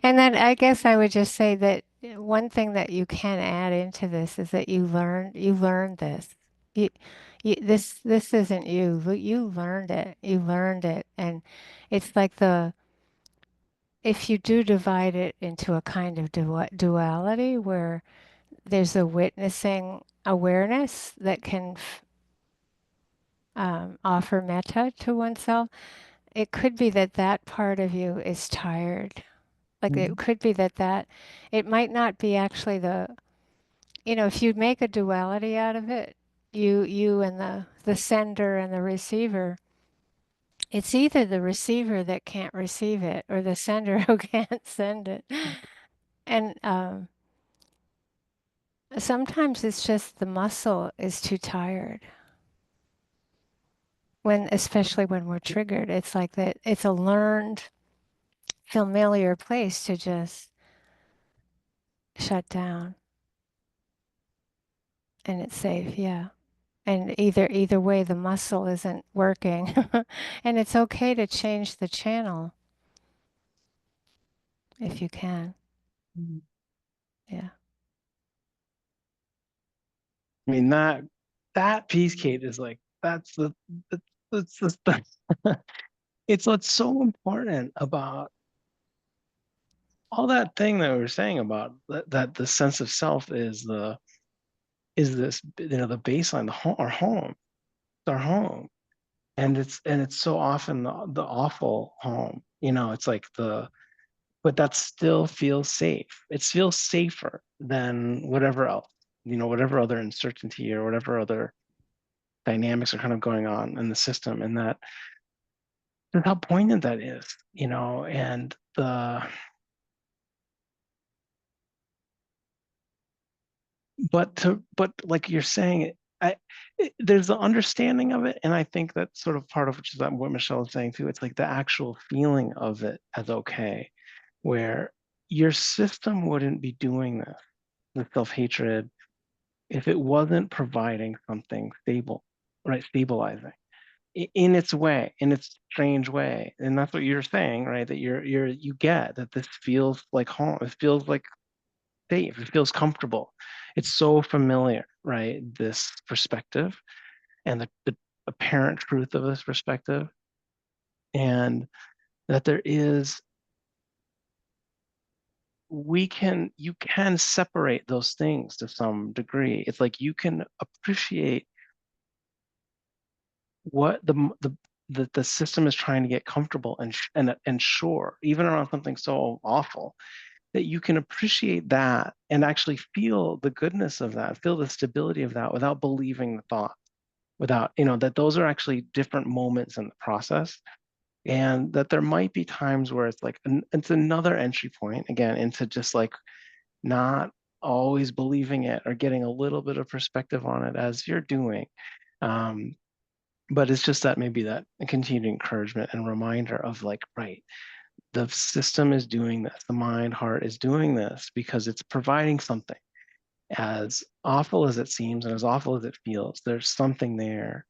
And then I guess I would just say that one thing that you can add into this is that you learned this. You, this isn't you. You learned it. You learned it. And it's like if you do divide it into a kind of duality where there's a witnessing awareness that can offer metta to oneself, it could be that that part of you is tired. Like it could be that it might not be actually if you make a duality out of it, you and the sender and the receiver, it's either the receiver that can't receive it or the sender who can't send it. And sometimes it's just the muscle is too tired. Especially when we're triggered, it's like that. It's a learned, familiar place to just shut down, and it's safe. Yeah. And either way, the muscle isn't working, and it's okay to change the channel if you can. Yeah. I mean, that piece, Kate, is like that's the it's what's so important about all that thing that we were saying about that the sense of self is this, the baseline, the home, our home, it's our home. And it's so often the awful home, it's like but that still feels safe. It feels safer than whatever else, whatever other uncertainty or whatever other dynamics are kind of going on in the system. And that's how poignant that is, and but like you're saying, there's the understanding of it, and I think that's sort of part of which is what Michelle is saying too. It's like the actual feeling of it as okay, where your system wouldn't be doing this, the self-hatred, if it wasn't providing something stable, right? Stabilizing in its way, in its strange way. And that's what you're saying, right? That you get that this feels like home. It feels like safe. It feels comfortable. It's so familiar, right? This perspective and the apparent truth of this perspective. And that you can separate those things to some degree. It's like you can appreciate what the system is trying to get comfortable and sure, even around something so awful, that you can appreciate that and actually feel the goodness of that, feel the stability of that without believing the thought, without, that those are actually different moments in the process. And that there might be times where it's like, it's another entry point again into just like not always believing it or getting a little bit of perspective on it as you're doing. Um, but it's just that maybe that continued encouragement and reminder of like, right, the system is doing this, the mind, heart is doing this because it's providing something. As awful as it seems and as awful as it feels, there's something there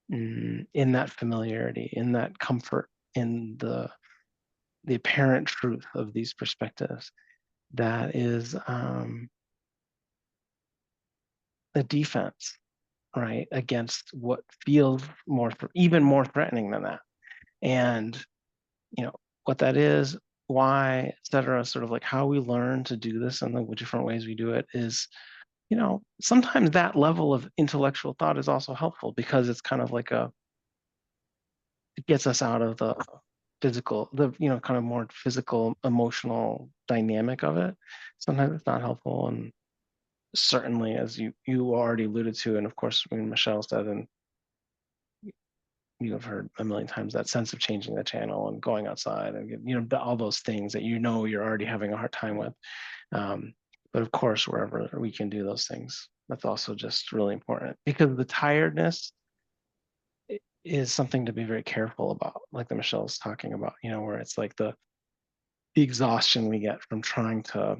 in that familiarity, in that comfort, in the apparent truth of these perspectives that is a defense, right, against what feels even more threatening than that. And what that is, why, et cetera, sort of like how we learn to do this and the different ways we do it is, sometimes that level of intellectual thought is also helpful because it's kind of like it gets us out of the physical, kind of more physical, emotional dynamic of it. Sometimes it's not helpful. And certainly, as you already alluded to, and of course, when Michelle said, and you have heard a million times, that sense of changing the channel and going outside and all those things that you're already having a hard time with. But of course, wherever we can do those things, that's also just really important, because the tiredness is something to be very careful about, like the Michelle's talking about, where it's like the exhaustion we get from trying to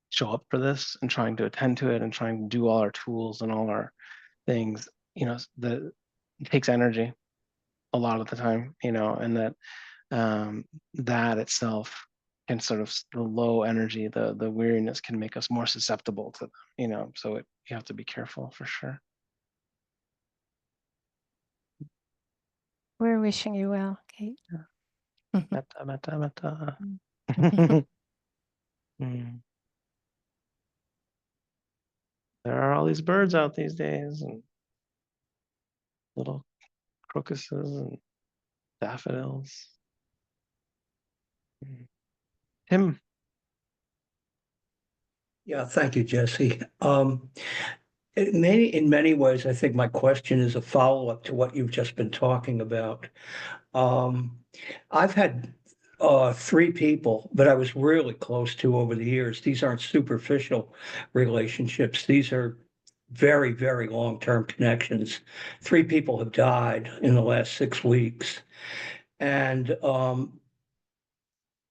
show up for this and trying to attend to it and trying to do all our tools and all our things, it takes energy a lot of the time, and that itself can sort of, the low energy, the weariness can make us more susceptible to them, so you have to be careful for sure. We're wishing you well, Kate. Metta, metta, metta. Mm. There are all these birds out these days, and little crocuses and daffodils. Tim. Yeah, thank you, Jesse. In many ways, I think my question is a follow-up to what you've just been talking about. I've had three people that I was really close to over the years. These aren't superficial relationships. These are very, very long-term connections. Three people have died in the last 6 weeks. And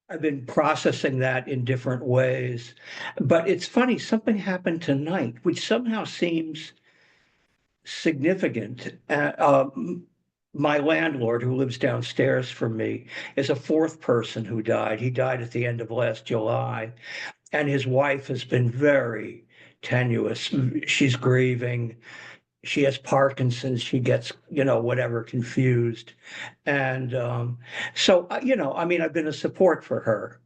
I've been processing that in different ways. But it's funny, something happened tonight, which somehow seems significant. My landlord, who lives downstairs from me, is a fourth person who died. He died at the end of last July, and his wife has been very tenuous. She's grieving. She has Parkinson's. She gets, whatever, confused. And so, I mean, I've been a support for her.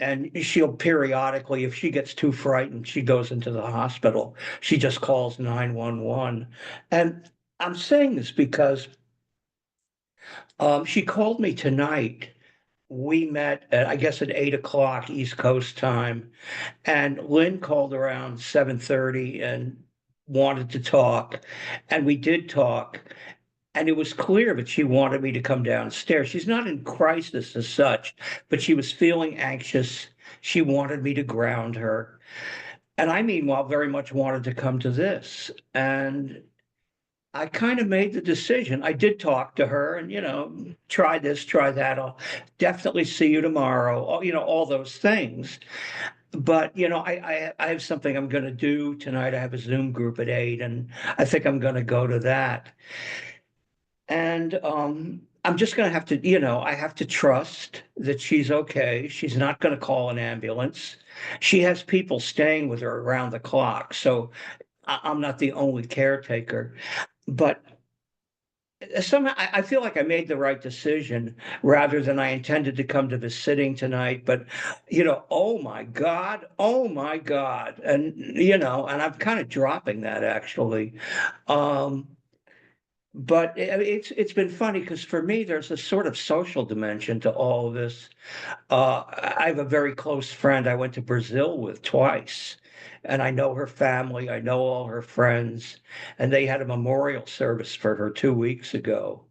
And she'll periodically, if she gets too frightened, she goes into the hospital. She just calls 911. And I'm saying this because she called me tonight. We met at, I guess, at 8 o'clock East Coast time. And Lynn called around 7:30 and wanted to talk. And we did talk. And it was clear that she wanted me to come downstairs. She's not in crisis as such, but she was feeling anxious. She wanted me to ground her. And I, meanwhile, very much wanted to come to this. And I kind of made the decision. I did talk to her and, try this, try that. I'll definitely see you tomorrow. All those things. But, I have something I'm going to do tonight. I have a Zoom group at 8, and I think I'm going to go to that. And I'm just going to have to, I have to trust that she's okay. She's not going to call an ambulance. She has people staying with her around the clock. So I'm not the only caretaker. But somehow I feel like I made the right decision rather than I intended to come to the sitting tonight. But, oh my God, oh my God. And, and I'm kind of dropping that actually. But it's been funny because for me, there's a sort of social dimension to all of this. I have a very close friend I went to Brazil with twice, and I know her family. I know all her friends, and they had a memorial service for her 2 weeks ago.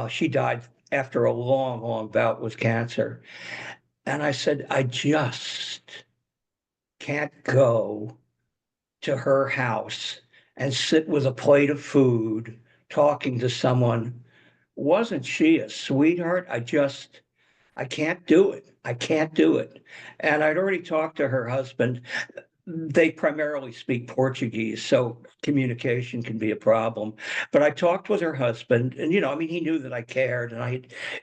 She died after a long, long bout with cancer. And I said, I just can't go to her house and sit with a plate of food talking to someone. Wasn't she a sweetheart? I can't do it. I can't do it. And I'd already talked to her husband. They primarily speak Portuguese, so communication can be a problem. But I talked with her husband, and I mean, he knew that I cared, and I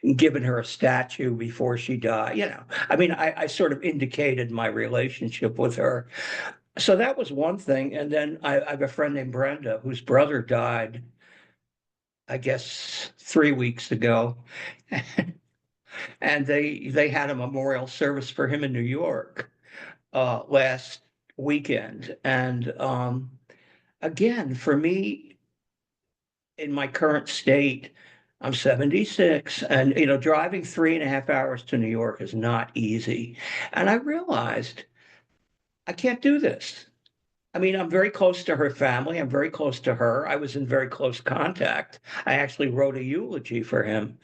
had given her a statue before she died. I mean, I sort of indicated my relationship with her. So that was one thing. And then I have a friend named Brenda whose brother died, I guess, 3 weeks ago. And they had a memorial service for him in New York last weekend. And again, for me, in my current state, I'm 76, and driving 3.5 hours to New York is not easy. And I realized I can't do this. I mean, I'm very close to her family. I'm very close to her. I was in very close contact. I actually wrote a eulogy for him,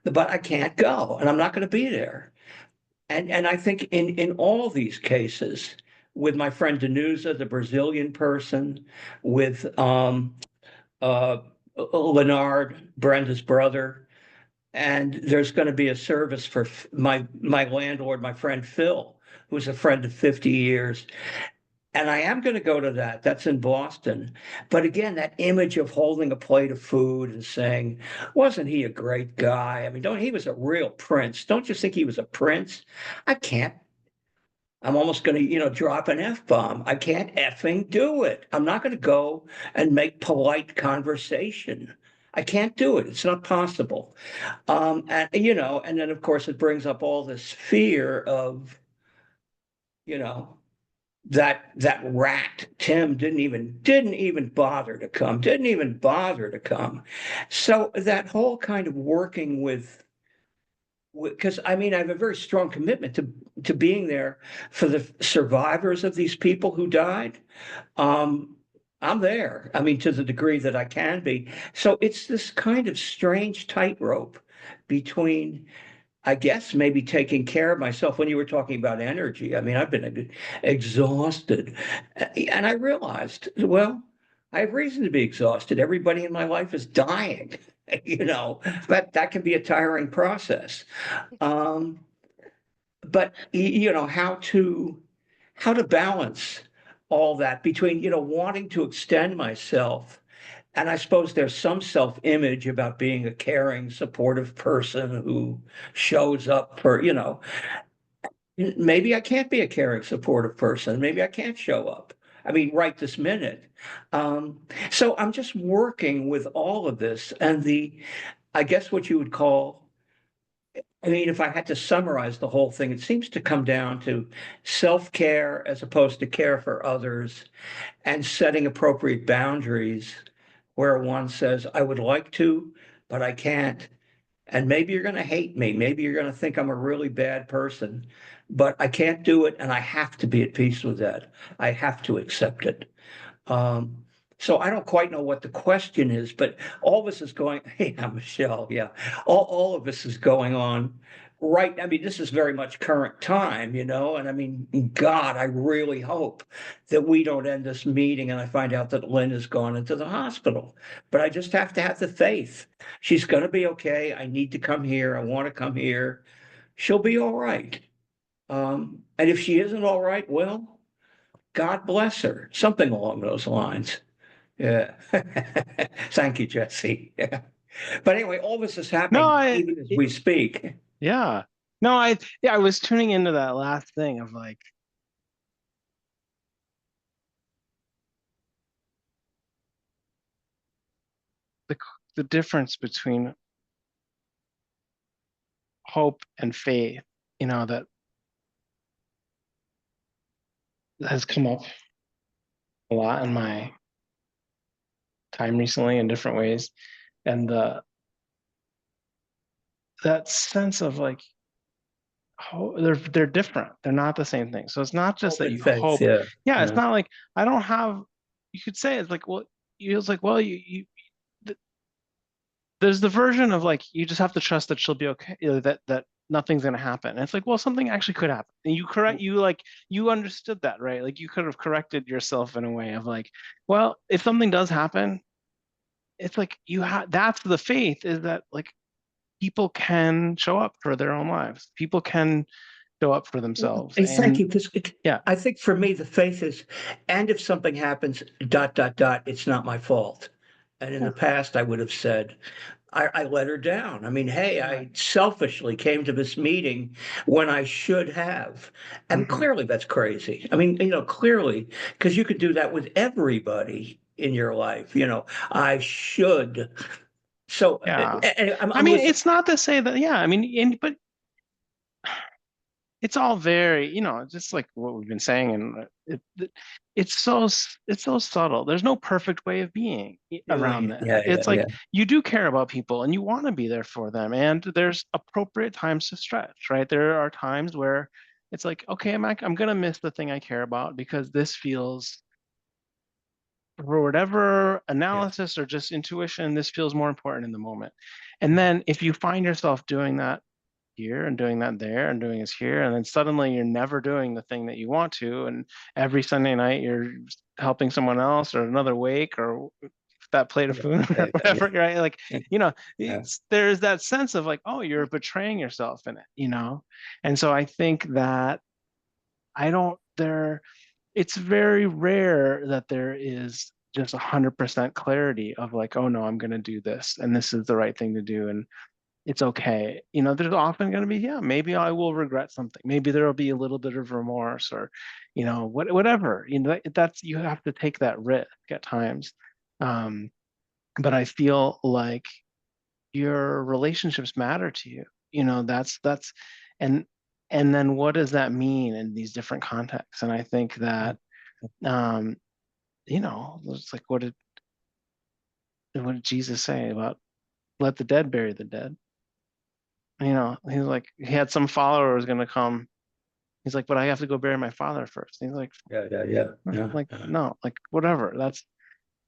but I can't go, and I'm not going to be there. And I think in all these cases, with my friend Danusa, the Brazilian person, with uh, Leonard, Brenda's brother, and there's going to be a service for my landlord, my friend Phil, who's a friend of 50 years. And I am going to go to that. That's in Boston. But again, that image of holding a plate of food and saying, wasn't he a great guy? I mean, don't he was a real prince. Don't you think he was a prince? I can't. I'm almost going to, drop an F-bomb. I can't effing do it. I'm not going to go and make polite conversation. I can't do it. It's not possible. And then of course it brings up all this fear of, you know, that rat Tim didn't even bother to come, didn't even bother to come. So that whole kind of working with because I mean I have a very strong commitment to being there for the survivors of these people who died. Um, I'm there. I mean, to the degree that I can be. So it's this kind of strange tightrope between I guess maybe taking care of myself when you were talking about energy. I mean, I've been exhausted. And I realized, well, I have reason to be exhausted. Everybody in my life is dying, that can be a tiring process. Um, but how to balance all that between, wanting to extend myself and I suppose there's some self-image about being a caring, supportive person who shows up for, maybe I can't be a caring, supportive person. Maybe I can't show up. I mean, right this minute. So I'm just working with all of this and I guess what you would call, I mean, if I had to summarize the whole thing, it seems to come down to self-care as opposed to care for others and setting appropriate boundaries where one says, I would like to, but I can't. And maybe you're going to hate me. Maybe you're going to think I'm a really bad person, but I can't do it. And I have to be at peace with that. I have to accept it. Um, so I don't quite know what the question is, but all this is going, hey, Michelle, yeah, all of this is going on right. I mean, this is very much current time, and I mean, God, I really hope that we don't end this meeting and I find out that Lynn has gone into the hospital. But I just have to have the faith. She's going to be okay. I need to come here. I want to come here. She'll be all right. And if she isn't all right, well, God bless her, something along those lines. Yeah. Thank you, Jesse. Yeah. But anyway, all this is No, happening even as we speak. yeah. No, I was tuning into that last thing of like the the difference between hope and faith, that has come up a lot in my time recently in different ways. And that sense of like they're different. They're not the same thing. So it's not just Hope that and you faith, hope. yeah. Yeah, it's Yeah. not like I don't have. You could say it's like, well, it's like, well, there's the version of like you just have to trust that she'll be okay, that nothing's gonna happen. And it's like, well, something actually could happen. And you understood that, right? Like you could have corrected yourself in a way of like, well, if something does happen, it's like that's the faith is that like people can show up for their own lives. People can show up for themselves. Thank And you, because yeah, I think for me, the faith is, and if something happens, ... it's not my fault. And in yeah, the past, I would have said, I let her down. I mean, hey, I right. selfishly came to this meeting when I should have. And Mhm. clearly that's crazy. I mean, clearly, because you could do that with everybody in your life. I should. So Yeah. I I'm mean, listening. it's not to say that, yeah, I mean, but it's all very, just like what we've been saying, and it's so subtle. There's no perfect way of being around this. Yeah, yeah, It's yeah. like you do care about people and you want to be there for them, and there's appropriate times to stretch, right? There are times where it's like, okay, I'm gonna miss the thing I care about because this feels for whatever analysis or just intuition, this feels more important in the moment. And then if you find yourself doing that here and doing that there and doing this here, and then suddenly you're never doing the thing that you want to, and every Sunday night you're helping someone else or another wake or that plate of food or whatever, right? Like, there's that sense of like, oh, you're betraying yourself in it. And so I think that it's very rare that there is just 100% clarity of like, oh no, I'm going to do this and this is the right thing to do. And it's okay. There's often going to be, maybe I will regret something. Maybe there'll be a little bit of remorse or, whatever, that's, you have to take that risk at times. But I feel like your relationships matter to you. And then what does that mean in these different contexts? And I think that, it's like, what did Jesus say about let the dead bury the dead? He's like, he had some follower who was going to come. He's like, but I have to go bury my father first. He's like, like, no, like whatever. That's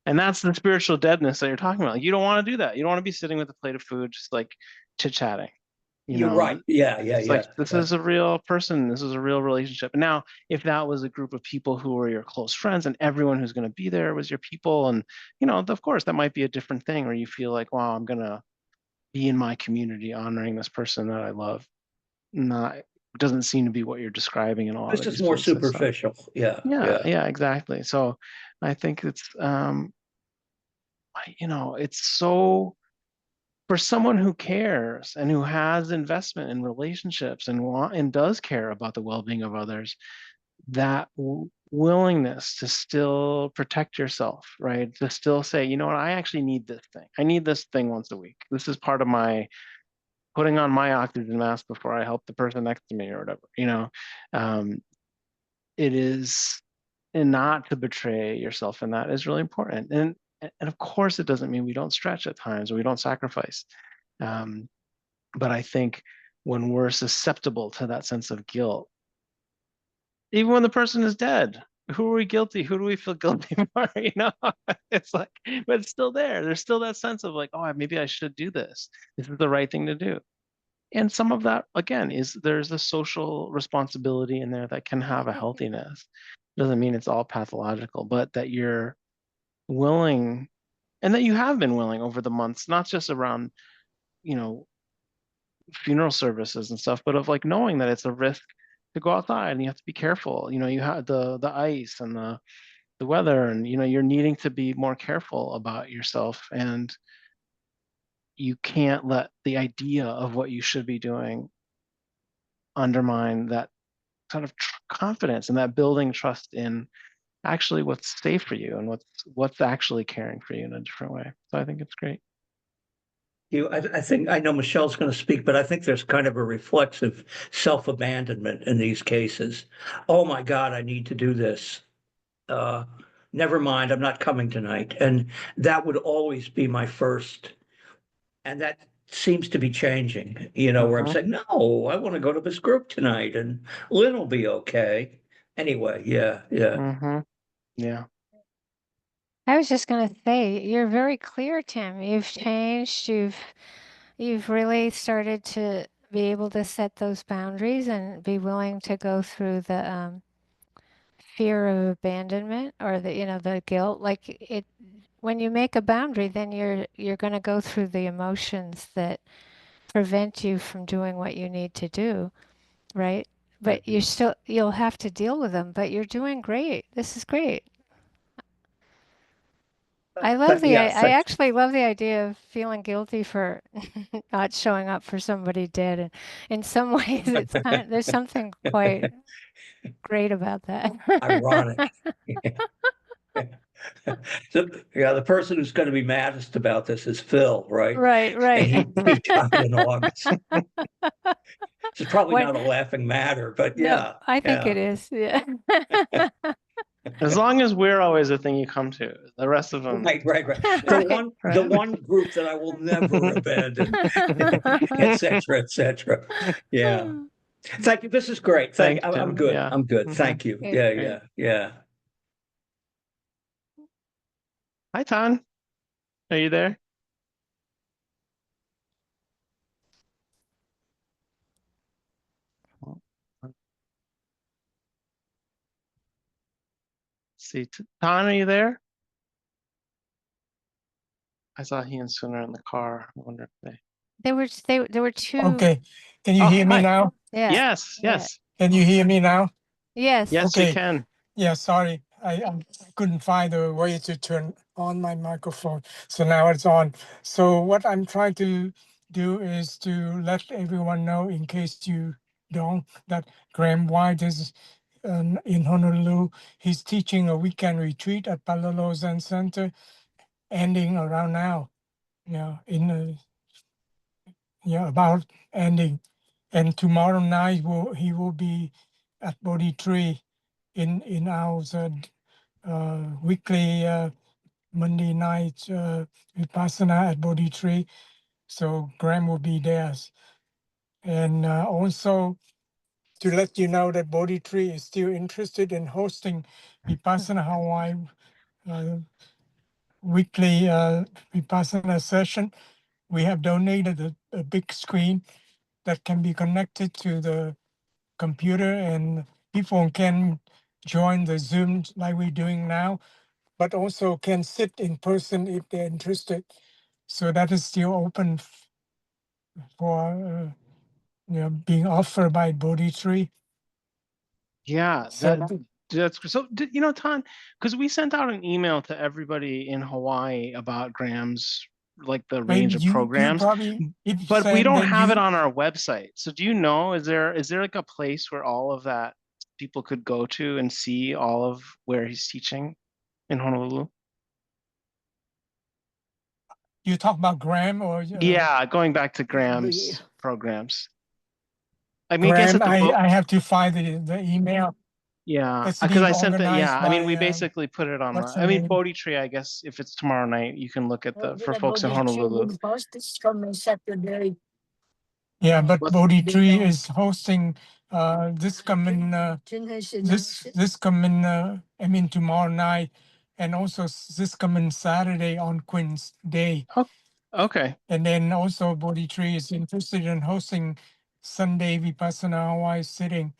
the spiritual deadness that you're talking about. Like, you don't want to do that. You don't want to be sitting with a plate of food, just like chit-chatting. You're right. Yeah. Like, this is a real person. This is a real relationship. And now, if that was a group of people who were your close friends and everyone who's going to be there was your people, and, of course, that might be a different thing where you feel like, wow, I'm going to be in my community honoring this person that I love. Doesn't seem to be what you're describing in all of this is more superficial. Yeah, exactly. So I think it's it's so, for someone who cares and who has investment in relationships and does care about the well-being of others, that willingness to still protect yourself, right? To still say, you know what, I actually need this thing. I need this thing once a week. This is part of my putting on my oxygen mask before I help the person next to me or whatever. It is, and not to betray yourself in that is really important. And of course, it doesn't mean we don't stretch at times or we don't sacrifice. But I think when we're susceptible to that sense of guilt, even when the person is dead, who are we guilty? Who do we feel guilty for? It's like, but it's still there. There's still that sense of like, oh, maybe I should do this. This is the right thing to do. And some of that, again, there's a social responsibility in there that can have a healthiness. Doesn't mean it's all pathological, but that you're willing, and that you have been willing over the months, not just around, funeral services and stuff, but of like knowing that it's a risk to go outside and you have to be careful. You have the ice and the weather, and you're needing to be more careful about yourself, and you can't let the idea of what you should be doing undermine that kind of confidence and that building trust in actually what's safe for you and what's actually caring for you in a different way. So I think it's great. I think, I know Michelle's going to speak, but I think there's kind of a reflexive self-abandonment in these cases. Oh my God, I need to do this. Never mind, I'm not coming tonight. And that would always be my first. And that seems to be changing, where I'm saying, no, I want to go to this group tonight and Lynn will be okay. Anyway, yeah. Yeah. I was just going to say, you're very clear, Tim. You've changed. You've really started to be able to set those boundaries and be willing to go through the fear of abandonment or the guilt. Like it, when you make a boundary, then you're going to go through the emotions that prevent you from doing what you need to do, right? But you'll have to deal with them. But you're doing great. This is great. I actually love the idea of feeling guilty for not showing up for somebody dead. And in some ways, there's something quite great about that. Ironic. So, the person who's going to be maddest about this is Phil, right? Right. And he died in August. It's probably not a laughing matter, but no, yeah. I think it is. Yeah. As long as we're always a thing you come to, the rest of them. Right. The one group that I will never abandon, etc. Yeah. Thank you. This is great. Thanks, I'm Tim. good. Yeah. I'm good. Thank you. Okay. Yeah. Hi, Tan. Are you there? See, Tan, are you there? I saw he and Sooner in the car. I wonder if they. There were two. Okay, can you Oh, hear me hi. now? Yeah. Yes, Yeah. yes, Can you hear me now? Yes. yes, we Okay. can. Yeah, sorry, I couldn't find a way to turn on my microphone, so now it's on. So what I'm trying to do is to let everyone know, in case you don't, that Graham White is in Honolulu. He's teaching a weekend retreat at Palolo Zen Center, ending around now. Yeah, about ending. And tomorrow night he will be at Bodhi Tree in our weekly Monday night Vipassana at Bodhi Tree. So Graham will be there. And also to let you know that Bodhi Tree is still interested in hosting Vipassana Hawaii weekly Vipassana session. We have donated a big screen that can be connected to the computer, and people can join the Zoom like we're doing now, but also can sit in person if they're interested. So that is still open for being offered by Bodhi Tree. Yeah, So that's so. You know, Tan, because we sent out an email to everybody in Hawaii about Graham's like the range of you programs, probably, if you but we send, don't then have it you on our website. So do you know, is there like a place where all of that people could go to and see all of where he's teaching in Honolulu? you talk about Graham or Yeah, going back to Graham's programs. I mean, I guess Graham. at the boat. I have to find the email. Yeah, It's because being I sent it. Yeah, organized I mean, we by basically put it on the. what's the I mean, name? Bodhi Tree. I guess if it's tomorrow night, you can look at the for folks in Honolulu. Yeah, but What? Bodhi Tree is hosting this coming this coming I mean tomorrow night, and also this coming Saturday on Queen's Day. Oh, okay. And then also Bodhi Tree is interested in hosting Sunday Vipassana Hawaii sitting.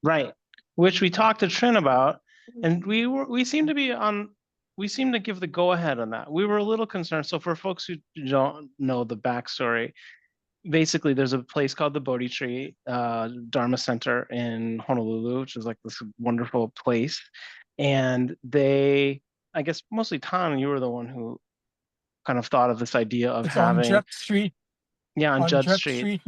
Right, which we talked to Trin about, and we seem to be on. We seem to give the go ahead on that. We were a little concerned. So for folks who don't know the backstory, basically there's a place called the Bodhi Tree Dharma Center in Honolulu, which is like this wonderful place. And they, I guess mostly Tan, you were the one who kind of thought of this idea of It's on having, Judd Street, yeah, on Judd Street.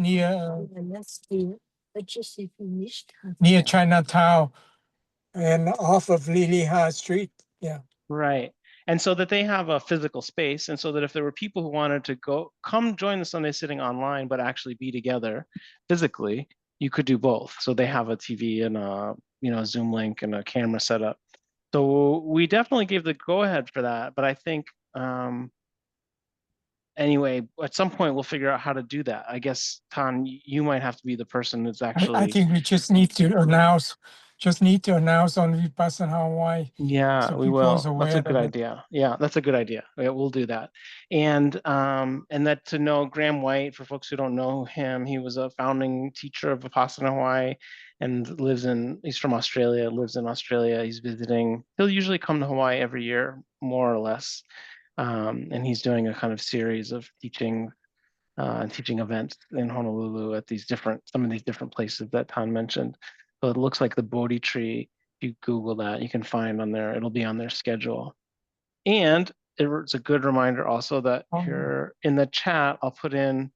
Near Chinatown and off of Lily High Street. Yeah. Right. And so that they have a physical space. And so that if there were people who wanted to come join the Sunday sitting online, but actually be together physically, you could do both. So they have a TV and a Zoom link and a camera set up. So we definitely gave the go ahead for that. But I think anyway, at some point we'll figure out how to do that. I guess, Tan, you might have to be the person that's I actually. think we just need to announce on Vipassana Hawaii. Yeah, So we people is will. That's aware a good of it. idea. Yeah, that's a good idea. Yeah, we'll do that. And that to know Graham White, for folks who don't know him, he was a founding teacher of Vipassana Hawaii and he's from Australia, lives in Australia. He's visiting. He'll usually come to Hawaii every year, more or less. And he's doing a kind of series of teaching events in Honolulu at some of these different places that Tan mentioned. So it looks like the Bodhi Tree. If you Google that, you can find on there. It'll be on their schedule. And it's a good reminder also that here in the chat, I'll put in.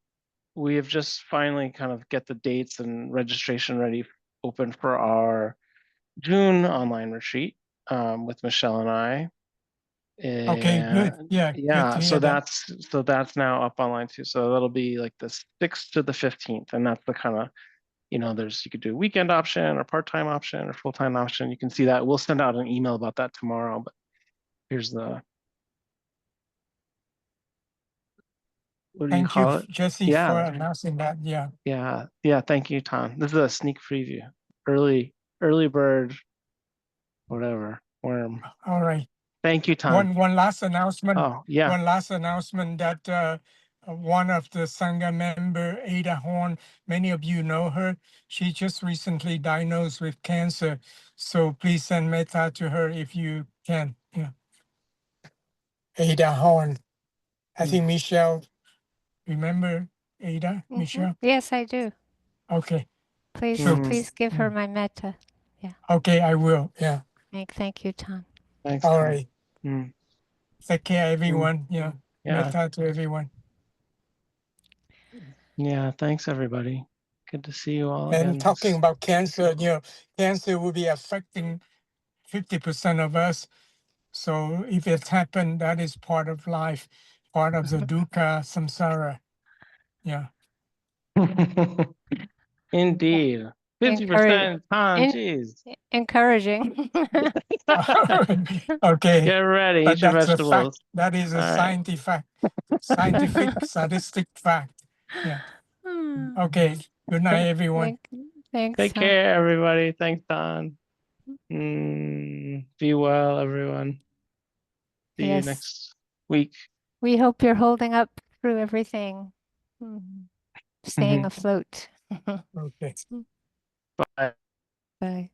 We have just finally kind of get the dates and registration ready, open for our June online retreat with Michele and I. Okay, good. And Yeah, good yeah, to so hear that. that's now up online too. So that'll be like the 6th to the 15th, and that's the kind of, you could do a weekend option or part-time option or full-time option. You can see that. We'll send out an email about that tomorrow, but here's the, what do you Thank you, call it? Jesse, for Yeah, announcing that. Yeah. yeah. Thank you, Tom. This is a sneak preview. Early bird, whatever, worm. All right. Thank you, Tom. One last announcement. Oh, yeah. One last announcement that one of the Sangha member, Ada Horn, many of you know her. She just recently diagnosed with cancer. So please send metta to her if you can. Yeah. Ada Horn. I think Michelle, remember Ada, Michelle? Yes, I do. Okay. Please, So, please give her my metta. okay, I will. Yeah. Thank you, Tom. Thanks, All Tom. right. Mm. Take care, everyone. Yeah. Yeah. Metta to everyone. Yeah. Thanks, everybody. Good to see you all And again. talking about cancer, cancer will be affecting 50% of us. So if it's happened, that is part of life, part of the dukkha samsara. Yeah. Indeed. 50% Tom, jeez. Encouraging. Okay. Get ready, But eat your that's a fact. vegetables. That is a All right. scientific, sadistic fact. Yeah. Okay. Good night, everyone. Thanks. Take Tom. care, everybody. Thanks, Don. Be well, everyone. See you Yes. next week. We hope you're holding up through everything. Staying afloat. Okay. Bye. Bye.